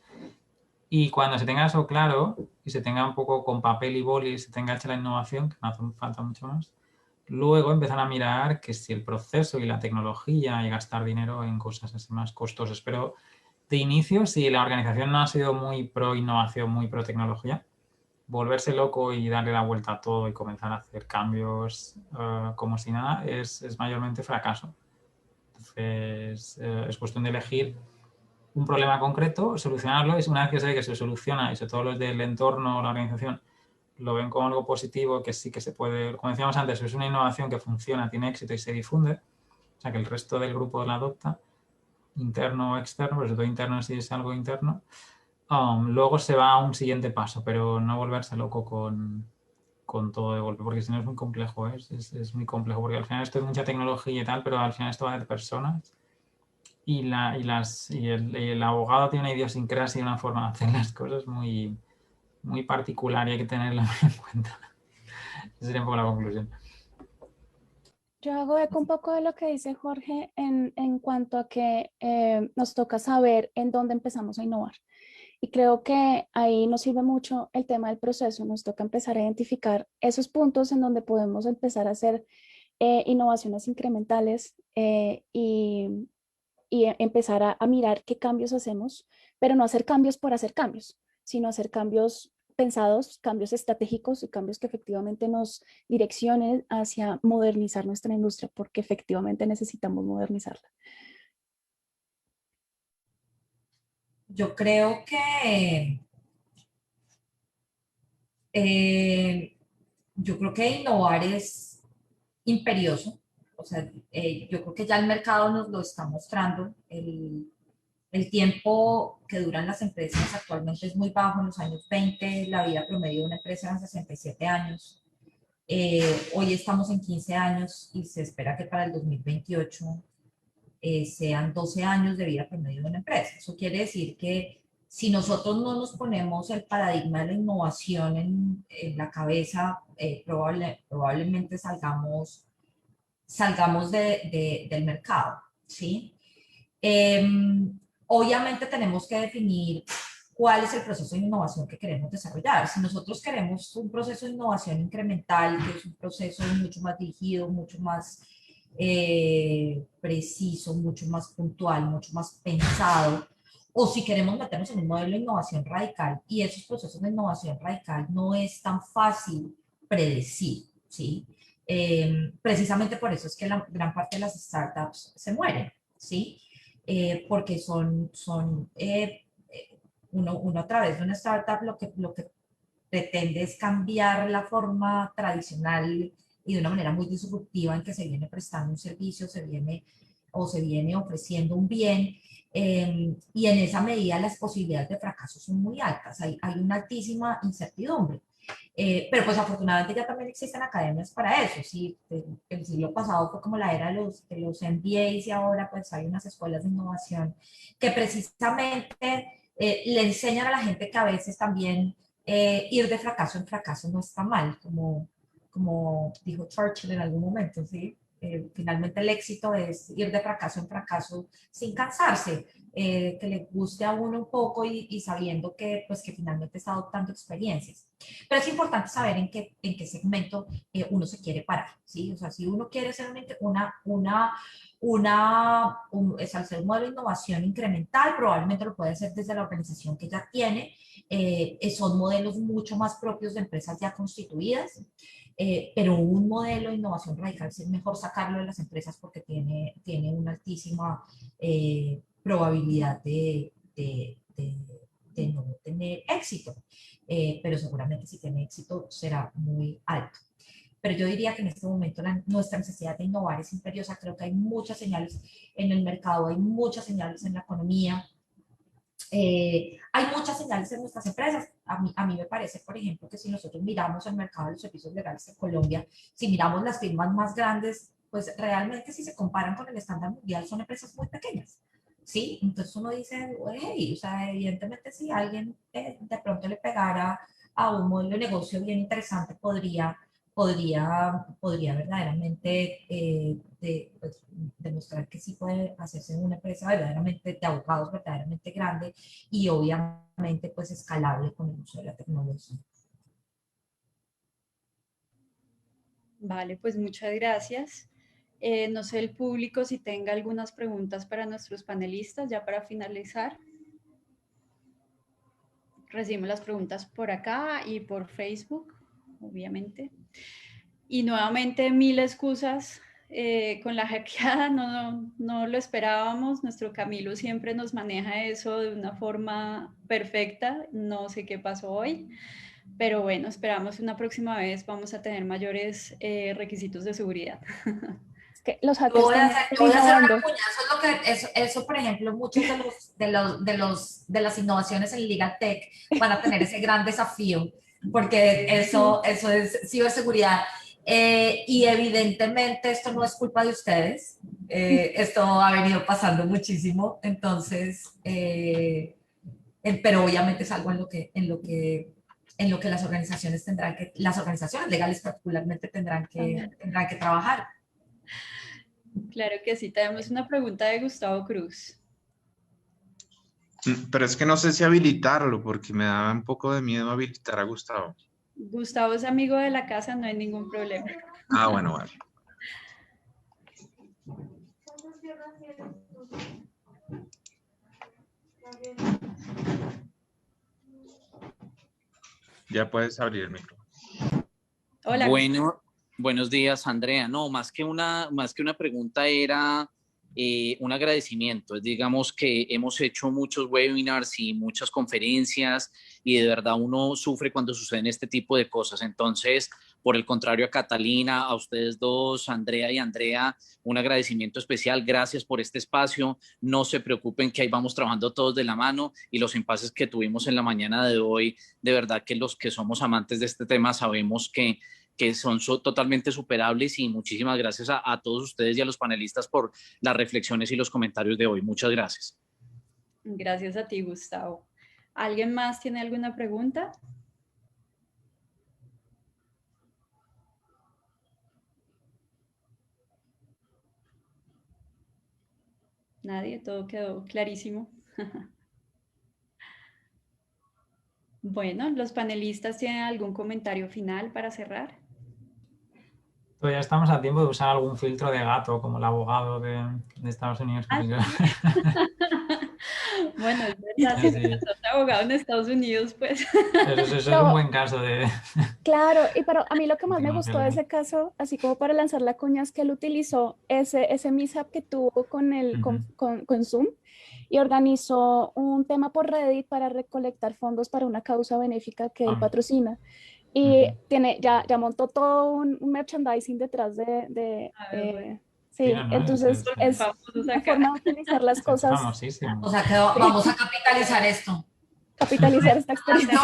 Y cuando se tenga eso claro y se tenga un poco con papel y boli, se tenga hecha la innovación, que no hace falta mucho más, luego empezar a mirar que si el proceso y la tecnología y gastar dinero en cosas así más costosas. Pero de inicio, si la organización no ha sido muy pro innovación, muy pro tecnología, volverse loco y darle la vuelta a todo y comenzar a hacer cambios como si nada es mayormente fracaso. Entonces, es cuestión de elegir un problema concreto, solucionarlo y una vez que se ve que se soluciona y sobre todo los del entorno o la organización lo ven como algo positivo, que sí que se puede, como decíamos antes, es una innovación que funciona, tiene éxito y se difunde, o sea que el resto del grupo la adopta, interno o externo, pero sobre todo interno si es algo interno, luego se va a un siguiente paso, pero no volverse loco con todo de golpe, porque si no es muy complejo, es muy complejo, porque al final esto es mucha tecnología y tal, pero al final esto va de personas y el abogado tiene una idiosincrasia y una forma de hacer las cosas muy, muy particular y hay que tenerla muy en cuenta. Esa sería un poco la conclusión. Yo hago eco un poco de lo que dice Jorge en cuanto a que nos toca saber en dónde empezamos a innovar. Y creo que ahí nos sirve mucho el tema del proceso. Nos toca empezar a identificar esos puntos en donde podemos empezar a hacer innovaciones incrementales y empezar a mirar qué cambios hacemos, pero no hacer cambios por hacer cambios, sino hacer cambios pensados, cambios estratégicos y cambios que efectivamente nos direccionen hacia modernizar nuestra industria, porque efectivamente necesitamos modernizarla. Yo creo que eh, innovar es imperioso. O sea, yo creo que ya el mercado nos lo está mostrando. El tiempo que duran las empresas actualmente es muy bajo. En los años 20, la vida promedio de una empresa eran 67 años. Hoy estamos en 15 años y se espera que para el 2028 sean 12 años de vida promedio de una empresa. Eso quiere decir que si nosotros no nos ponemos el paradigma de la innovación en la cabeza, probablemente salgamos del mercado, ¿sí? Obviamente tenemos que definir cuál es el proceso de innovación que queremos desarrollar. Si nosotros queremos un proceso de innovación incremental, que es un proceso mucho más dirigido, mucho más preciso, mucho más puntual, mucho más pensado, o si queremos meternos en un modelo de innovación radical, y esos procesos de innovación radical no es tan fácil predecir, ¿sí? Precisamente por eso es que la gran parte de las startups se mueren, ¿sí? Porque uno a través de una startup lo que pretende es cambiar la forma tradicional y de una manera muy disruptiva en que se viene prestando un servicio, se viene ofreciendo un bien, y en esa medida las posibilidades de fracaso son muy altas, hay una altísima incertidumbre. Pero pues afortunadamente ya también existen academias para eso, ¿sí? El siglo pasado fue como la era de los MBAs y ahora pues hay unas escuelas de innovación que precisamente le enseñan a la gente que a veces también ir de fracaso en fracaso no está mal, como dijo Churchill en algún momento, ¿sí? Finalmente el éxito es ir de fracaso en fracaso sin cansarse, que le guste a uno un poco y sabiendo que, pues, que finalmente está adoptando experiencias. Pero es importante saber en qué segmento uno se quiere parar, ¿sí? O sea, si uno quiere hacer hacer un modelo de innovación incremental, probablemente lo puede hacer desde la organización que ya tiene. Son modelos mucho más propios de empresas ya constituidas. Pero un modelo de innovación radical es mejor sacarlo de las empresas porque tiene una altísima probabilidad de no tener éxito, pero seguramente si tiene éxito será muy alto. Pero yo diría que en este momento nuestra necesidad de innovar es imperiosa. Creo que hay muchas señales en el mercado, hay muchas señales en la economía. Hay muchas señales en nuestras empresas. A mí me parece, por ejemplo, que si nosotros miramos el mercado de los servicios legales en Colombia, si miramos las firmas más grandes, pues realmente si se comparan con el estándar mundial son empresas muy pequeñas, ¿sí? Entonces uno dice, hey, o sea, evidentemente si alguien de pronto le pegara a un modelo de negocio bien interesante, podría verdaderamente pues, demostrar que sí puede hacerse una empresa verdaderamente de abogados, verdaderamente grande y obviamente pues escalable con el uso de la tecnología. Vale, pues muchas gracias. No sé el público si tenga algunas preguntas para nuestros panelistas, ya para finalizar. Recibimos las preguntas por acá y por Facebook, obviamente. Y nuevamente, mil excusas con la hackeada, no lo esperábamos. Nuestro Camilo siempre nos maneja eso de una forma perfecta. No sé qué pasó hoy, pero bueno, esperamos una próxima vez vamos a tener mayores requisitos de seguridad. Es que los Yo hackers voy a están hacer innovando. una cuña, eso, por ejemplo, muchos de las innovaciones en Legal Tech van a tener ese gran desafío, porque eso es ciberseguridad. Y evidentemente esto no es culpa de ustedes, esto ha venido pasando muchísimo, entonces, pero obviamente es algo en lo que las organizaciones legales particularmente tendrán que trabajar. Claro que sí, tenemos una pregunta de Gustavo Cruz. Pero es que no sé si habilitarlo, porque me da un poco de miedo habilitar a Gustavo. Gustavo es amigo de la casa, no hay ningún problema. Ah, bueno, vale. Ya puedes abrir el micro. Hola. Bueno, buenos días, Andrea. No, más que una pregunta era un agradecimiento. Digamos que hemos hecho muchos webinars y muchas conferencias y de verdad uno sufre cuando suceden este tipo de cosas. Entonces, por el contrario, a Catalina, a ustedes dos, Andrea y Andrea, un agradecimiento especial. Gracias por este espacio. No se preocupen que ahí vamos trabajando todos de la mano y los impases que tuvimos en la mañana de hoy, de verdad que los que somos amantes de este tema sabemos que son totalmente superables y muchísimas gracias a todos ustedes y a los panelistas por las reflexiones y los comentarios de hoy. Muchas gracias. Gracias a ti, Gustavo. ¿Alguien más tiene alguna pregunta? Nadie, todo quedó clarísimo. Bueno, ¿los panelistas tienen algún comentario final para cerrar? Todavía estamos a tiempo de usar algún filtro de gato, como el abogado de Estados Unidos. ¿Ah, sí? Bueno, es verdad, Sí, si sí. sos abogado en Estados Unidos, pues. Eso es un buen caso de... Claro, pero a mí lo que más me No, gustó de ese caso, así como para lanzar la cuña, es que él utilizó ese mishap que tuvo con Zoom y organizó un tema por Reddit para recolectar fondos para una causa benéfica que él patrocina. Y ya montó todo un merchandising detrás sí, no, entonces es una forma de utilizar las cosas. Famosísimo. O sea que vamos a capitalizar esto. Capitalizar esta experiencia. No,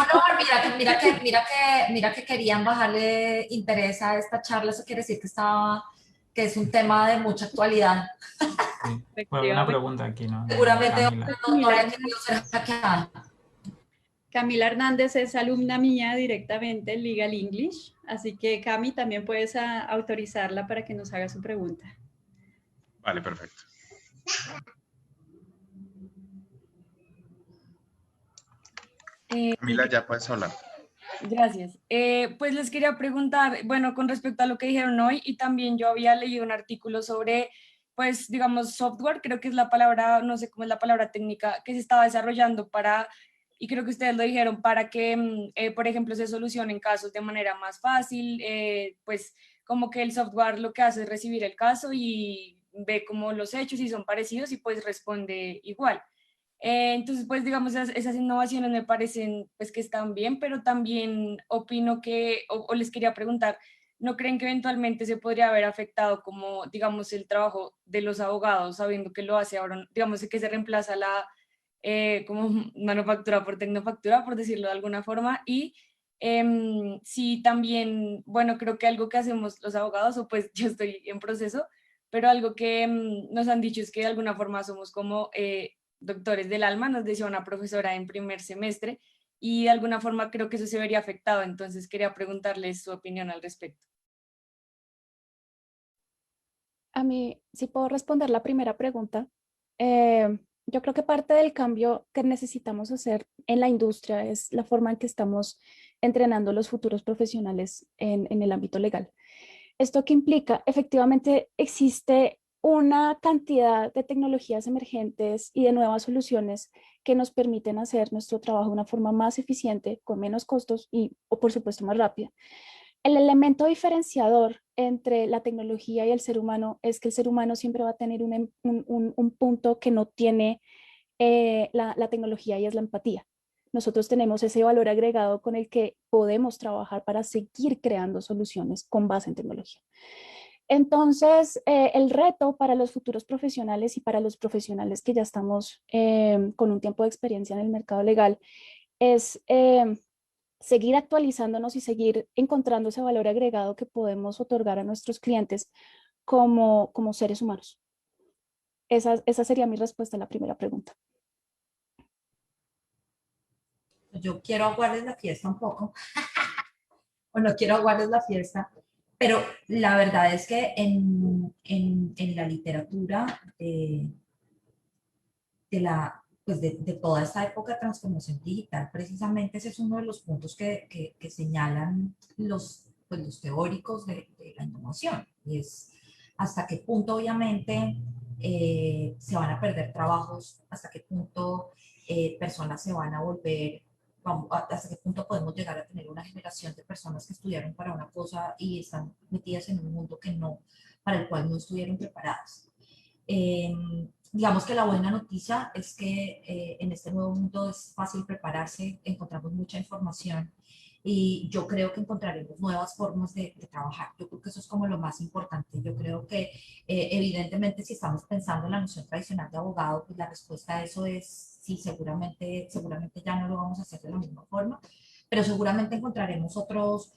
mira que querían bajarle interés a esta charla, eso quiere decir que es un tema de mucha actualidad. Sí. Bueno, hay una pregunta aquí, ¿no? Seguramente no había Camila, querido ser hackeada. Camila Hernández es alumna mía directamente en Legal English, así que Cami, también puedes autorizarla para que nos haga su pregunta. Vale, perfecto. Camila, ya puedes hablar. Gracias. Pues les quería preguntar, bueno, con respecto a lo que dijeron hoy, y también yo había leído un artículo sobre, pues, digamos, software, creo que es la palabra, no sé cómo es la palabra técnica, que se estaba desarrollando para, y creo que ustedes lo dijeron, para que, por ejemplo, se solucionen casos de manera más fácil, pues, como que el software lo que hace es recibir el caso y ve como los hechos y son parecidos y pues responde igual. Entonces, pues digamos, esas innovaciones me parecen pues que están bien, pero también opino que, o les quería preguntar, ¿no creen que eventualmente se podría haber afectado como, digamos, el trabajo de los abogados, sabiendo que lo hace ahora, digamos, que se reemplaza la como manufactura por tecnofactura, por decirlo de alguna forma? Y sí, también, bueno, creo que algo que hacemos los abogados, o pues yo estoy en proceso, pero algo que nos han dicho es que de alguna forma somos como doctores del alma, nos decía una profesora en primer semestre, y de alguna forma creo que eso se vería afectado, entonces quería preguntarles su opinión al respecto. A mí, si puedo responder la primera pregunta, yo creo que parte del cambio que necesitamos hacer en la industria es la forma en que estamos entrenando los futuros profesionales en el ámbito legal. ¿Esto qué implica? Efectivamente, existe una cantidad de tecnologías emergentes y de nuevas soluciones que nos permiten hacer nuestro trabajo de una forma más eficiente, con menos costos y, o por supuesto, más rápida. El elemento diferenciador entre la tecnología y el ser humano es que el ser humano siempre va a tener un punto que no tiene la tecnología, y es la empatía. Nosotros tenemos ese valor agregado con el que podemos trabajar para seguir creando soluciones con base en tecnología. Entonces, el reto para los futuros profesionales y para los profesionales que ya estamos con un tiempo de experiencia en el mercado legal es seguir actualizándonos y seguir encontrando ese valor agregado que podemos otorgar a nuestros clientes como seres humanos. Esa sería mi respuesta a la primera pregunta. Yo quiero aguarles la fiesta un poco, o no quiero aguarles la fiesta, pero la verdad es que en la literatura de toda esta época de transformación digital, precisamente ese es uno de los puntos que señalan los teóricos de la innovación. Y es hasta qué punto, obviamente, se van a perder trabajos, hasta qué punto personas se van a volver, hasta qué punto podemos llegar a tener una generación de personas que estudiaron para una cosa y están metidas en un mundo para el cual no estuvieron preparadas. Digamos que la buena noticia es que en este nuevo mundo es fácil prepararse, encontramos mucha información y yo creo que encontraremos nuevas formas de trabajar. Yo creo que eso es como lo más importante. Yo creo que evidentemente si estamos pensando en la noción tradicional de abogado, pues la respuesta a eso es sí, seguramente ya no lo vamos a hacer de la misma forma, pero seguramente encontraremos otros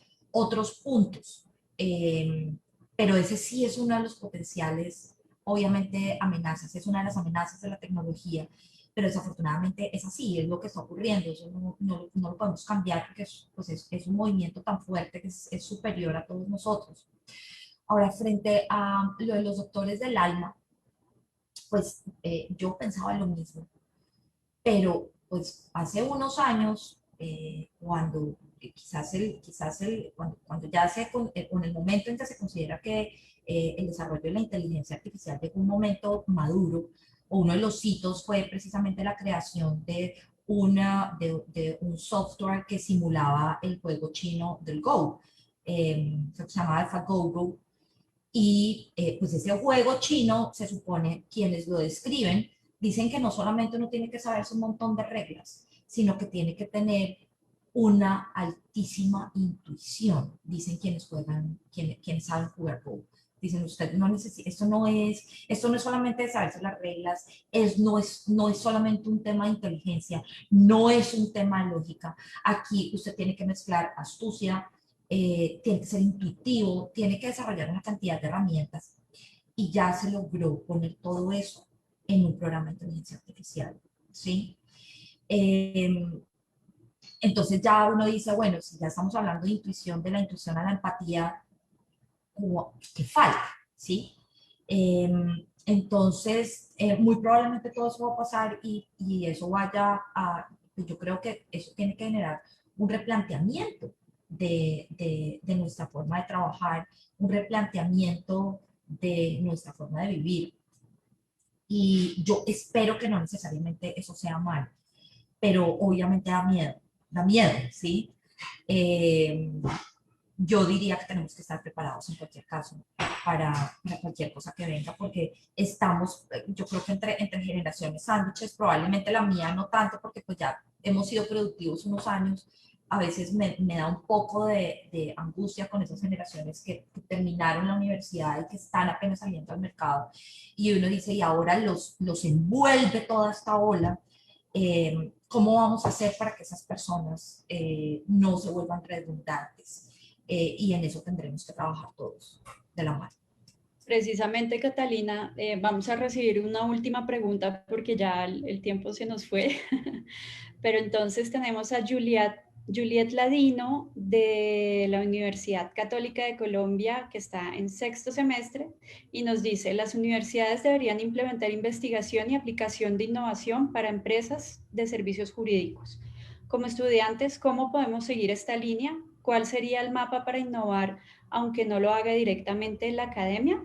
puntos. Pero ese sí es uno de los potenciales, obviamente, amenazas, es una de las amenazas de la tecnología, pero desafortunadamente es así, es lo que está ocurriendo, eso no lo podemos cambiar porque es un movimiento tan fuerte que es superior a todos nosotros. Ahora, frente a lo de los doctores del alma, pues yo pensaba lo mismo, pero pues hace unos años, cuando cuando ya con el momento en que se considera que el desarrollo de la inteligencia artificial llegó a un momento maduro, o uno de los hitos fue precisamente la creación de un software que simulaba el juego chino del Go, se llamaba AlphaGo. Y pues ese juego chino, se supone, quienes lo describen, dicen que no solamente uno tiene que saberse un montón de reglas, sino que tiene que tener una altísima intuición, dicen quienes saben jugar Go. Dicen, usted no necesita, esto no es solamente de saberse las reglas, no es solamente un tema de inteligencia, no es un tema de lógica. Aquí usted tiene que mezclar astucia, tiene que ser intuitivo, tiene que desarrollar una cantidad de herramientas y ya se logró poner todo eso en un programa de inteligencia artificial, ¿sí? Entonces ya uno dice, bueno, si ya estamos hablando de intuición, de la intuición a la empatía, ¿qué falta? ¿Sí? Entonces, muy probablemente todo eso va a pasar y eso yo creo que eso tiene que generar un replanteamiento de nuestra forma de trabajar, un replanteamiento de nuestra forma de vivir. Y yo espero que no necesariamente eso sea malo, pero obviamente da miedo, ¿sí? Yo diría que tenemos que estar preparados en cualquier caso para cualquier cosa que venga, porque yo creo que entre generaciones sándwiches, probablemente la mía no tanto, porque pues ya hemos sido productivos unos años, a veces me da un poco de angustia con esas generaciones que terminaron la universidad y que están apenas saliendo al mercado, y uno dice, y ahora los envuelve toda esta ola. ¿Cómo vamos a hacer para que esas personas no se vuelvan redundantes? Y en eso tendremos que trabajar todos de la mano. Precisamente, Catalina, vamos a recibir una última pregunta porque ya el tiempo se nos fue. Pero entonces tenemos a Juliet Ladino de la Universidad Católica de Colombia, que está en 6º semestre, y nos dice, las universidades deberían implementar investigación y aplicación de innovación para empresas de servicios jurídicos. Como estudiantes, ¿cómo podemos seguir esta línea? ¿Cuál sería el mapa para innovar, aunque no lo haga directamente en la academia?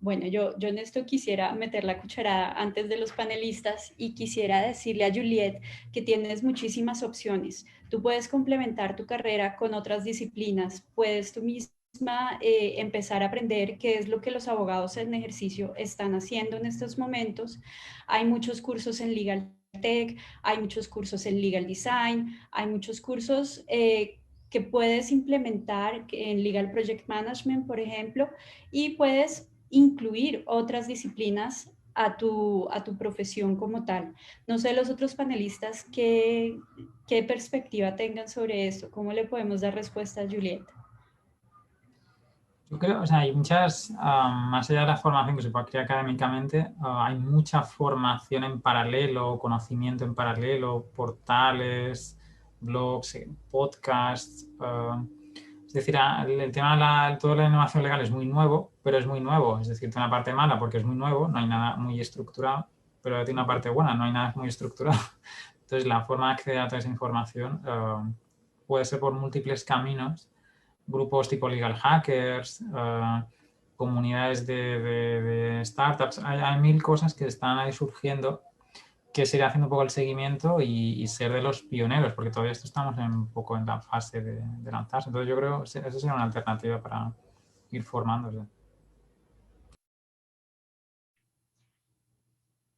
Bueno, yo en esto quisiera meter la cucharada antes de los panelistas y quisiera decirle a Juliet que tienes muchísimas opciones. Tú puedes complementar tu carrera con otras disciplinas, puedes tú misma empezar a aprender qué es lo que los abogados en ejercicio están haciendo en estos momentos. Hay muchos cursos en Legal Tech, hay muchos cursos en Legal Design, hay muchos cursos que puedes implementar en Legal Project Management, por ejemplo, y puedes incluir otras disciplinas a tu profesión como tal. No sé los otros panelistas qué perspectiva tengan sobre esto, cómo le podemos dar respuesta a Juliet. Yo creo, o sea, hay muchas, más allá de la formación que se puede crear académicamente, hay mucha formación en paralelo, conocimiento en paralelo, portales, blogs, podcasts. Es decir, el tema de toda la innovación legal es muy nuevo, pero es muy nuevo. Es decir, tiene una parte mala porque es muy nuevo, no hay nada muy estructurado, pero tiene una parte buena, no hay nada muy estructurado. Entonces, la forma de acceder a toda esa información puede ser por múltiples caminos, grupos tipo legal hackers, comunidades de startups. Hay mil cosas que están ahí surgiendo, que sería haciendo un poco el seguimiento y ser de los pioneros, porque todavía estamos un poco en la fase de lanzarse. Entonces yo creo que esa sería una alternativa para ir formándose.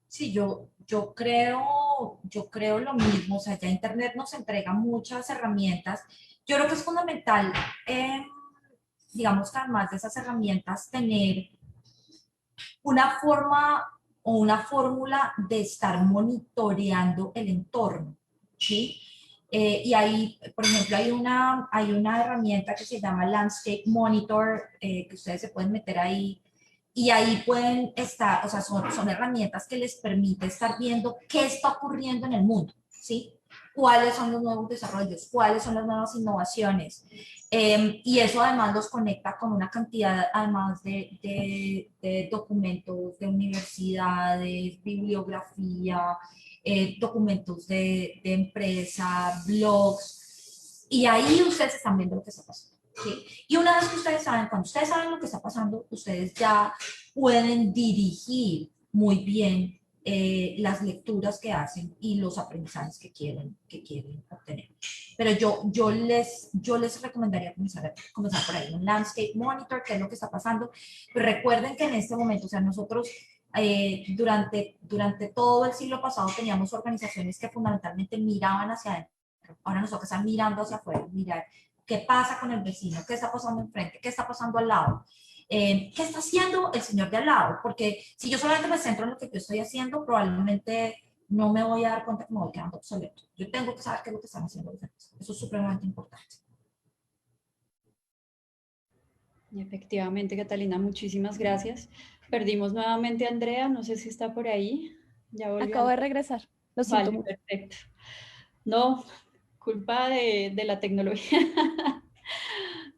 Sí, yo creo lo mismo, o sea, ya Internet nos entrega muchas herramientas. Yo creo que es fundamental, digamos que además de esas herramientas, tener una forma o una fórmula de estar monitoreando el entorno, ¿sí? Y ahí, por ejemplo, hay una herramienta que se llama Landscape Monitor, que ustedes se pueden meter ahí y ahí pueden estar, o sea, son herramientas que les permite estar viendo qué está ocurriendo en el mundo, ¿sí? Cuáles son los nuevos desarrollos, cuáles son las nuevas innovaciones. Y eso además los conecta con una cantidad, además de documentos de universidades, bibliografía, documentos de empresa, blogs, y ahí ustedes están viendo lo que está pasando. ¿Sí? Y una vez que ustedes saben, cuando ustedes saben lo que está pasando, ustedes ya pueden dirigir muy bien las lecturas que hacen y los aprendizajes que quieren obtener. Pero yo les recomendaría comenzar por ahí, un Landscape Monitor, qué es lo que está pasando. Pero recuerden que en este momento, o sea, nosotros durante todo el siglo pasado teníamos organizaciones que fundamentalmente miraban hacia adentro. Ahora nosotros estamos mirando hacia afuera, mirar qué pasa con el vecino, qué está pasando enfrente, qué está pasando al lado. ¿Qué está haciendo el señor de al lado? Porque si yo solamente me centro en lo que yo estoy haciendo, probablemente no me voy a dar cuenta que me voy quedando obsoleto. Yo tengo que saber qué es lo que están haciendo los demás. Eso es supremamente importante. Efectivamente, Catalina, muchísimas gracias. Perdimos nuevamente a Andrea, no sé si está por ahí. Ya volvió. Acabo de regresar, lo siento Vale, mucho. perfecto. No, culpa de la tecnología.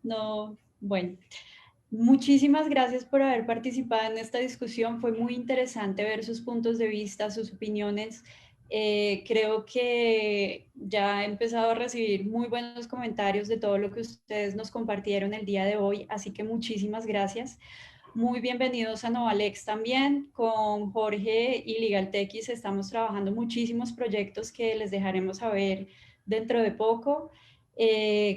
No, bueno. Muchísimas gracias por haber participado en esta discusión. Fue muy interesante ver sus puntos de vista, sus opiniones. Creo que ya he empezado a recibir muy buenos comentarios de todo lo que ustedes nos compartieron el día de hoy, así que muchísimas gracias. Muy bienvenidos a Novalex también. Con Jorge y LegalTechis estamos trabajando muchísimos proyectos que les dejaremos saber dentro de poco.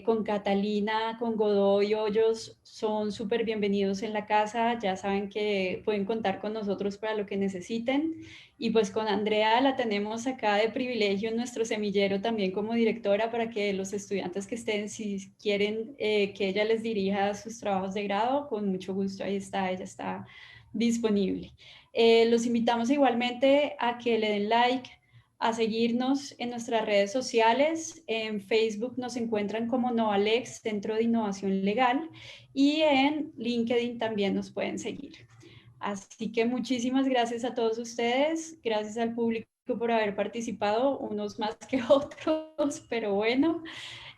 Con Catalina, con Godoy Hoyos, son súper bienvenidos en la casa, ya saben que pueden contar con nosotros para lo que necesiten. Y pues con Andrea la tenemos acá de privilegio en nuestro semillero también como directora para que los estudiantes que estén, si quieren que ella les dirija sus trabajos de grado, con mucho gusto ahí está, ella está disponible. Los invitamos igualmente a que le den like, a seguirnos en nuestras redes sociales. En Facebook nos encuentran como Novalex, Centro de Innovación Legal, y en LinkedIn también nos pueden seguir. Así que muchísimas gracias a todos ustedes, gracias al público por haber participado, unos más que otros, pero bueno.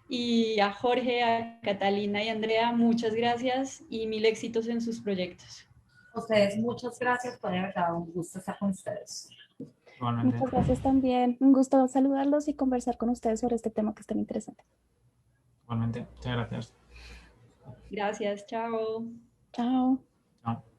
Y a Jorge, a Catalina y a Andrea, muchas gracias y mil éxitos en sus proyectos. A ustedes, muchas gracias, fue de verdad un gusto estar con ustedes. Igualmente. Muchas gracias también. Un gusto saludarlos y conversar con ustedes sobre este tema que es tan interesante. Igualmente. Muchas gracias. Gracias, chao. Chao. Chao.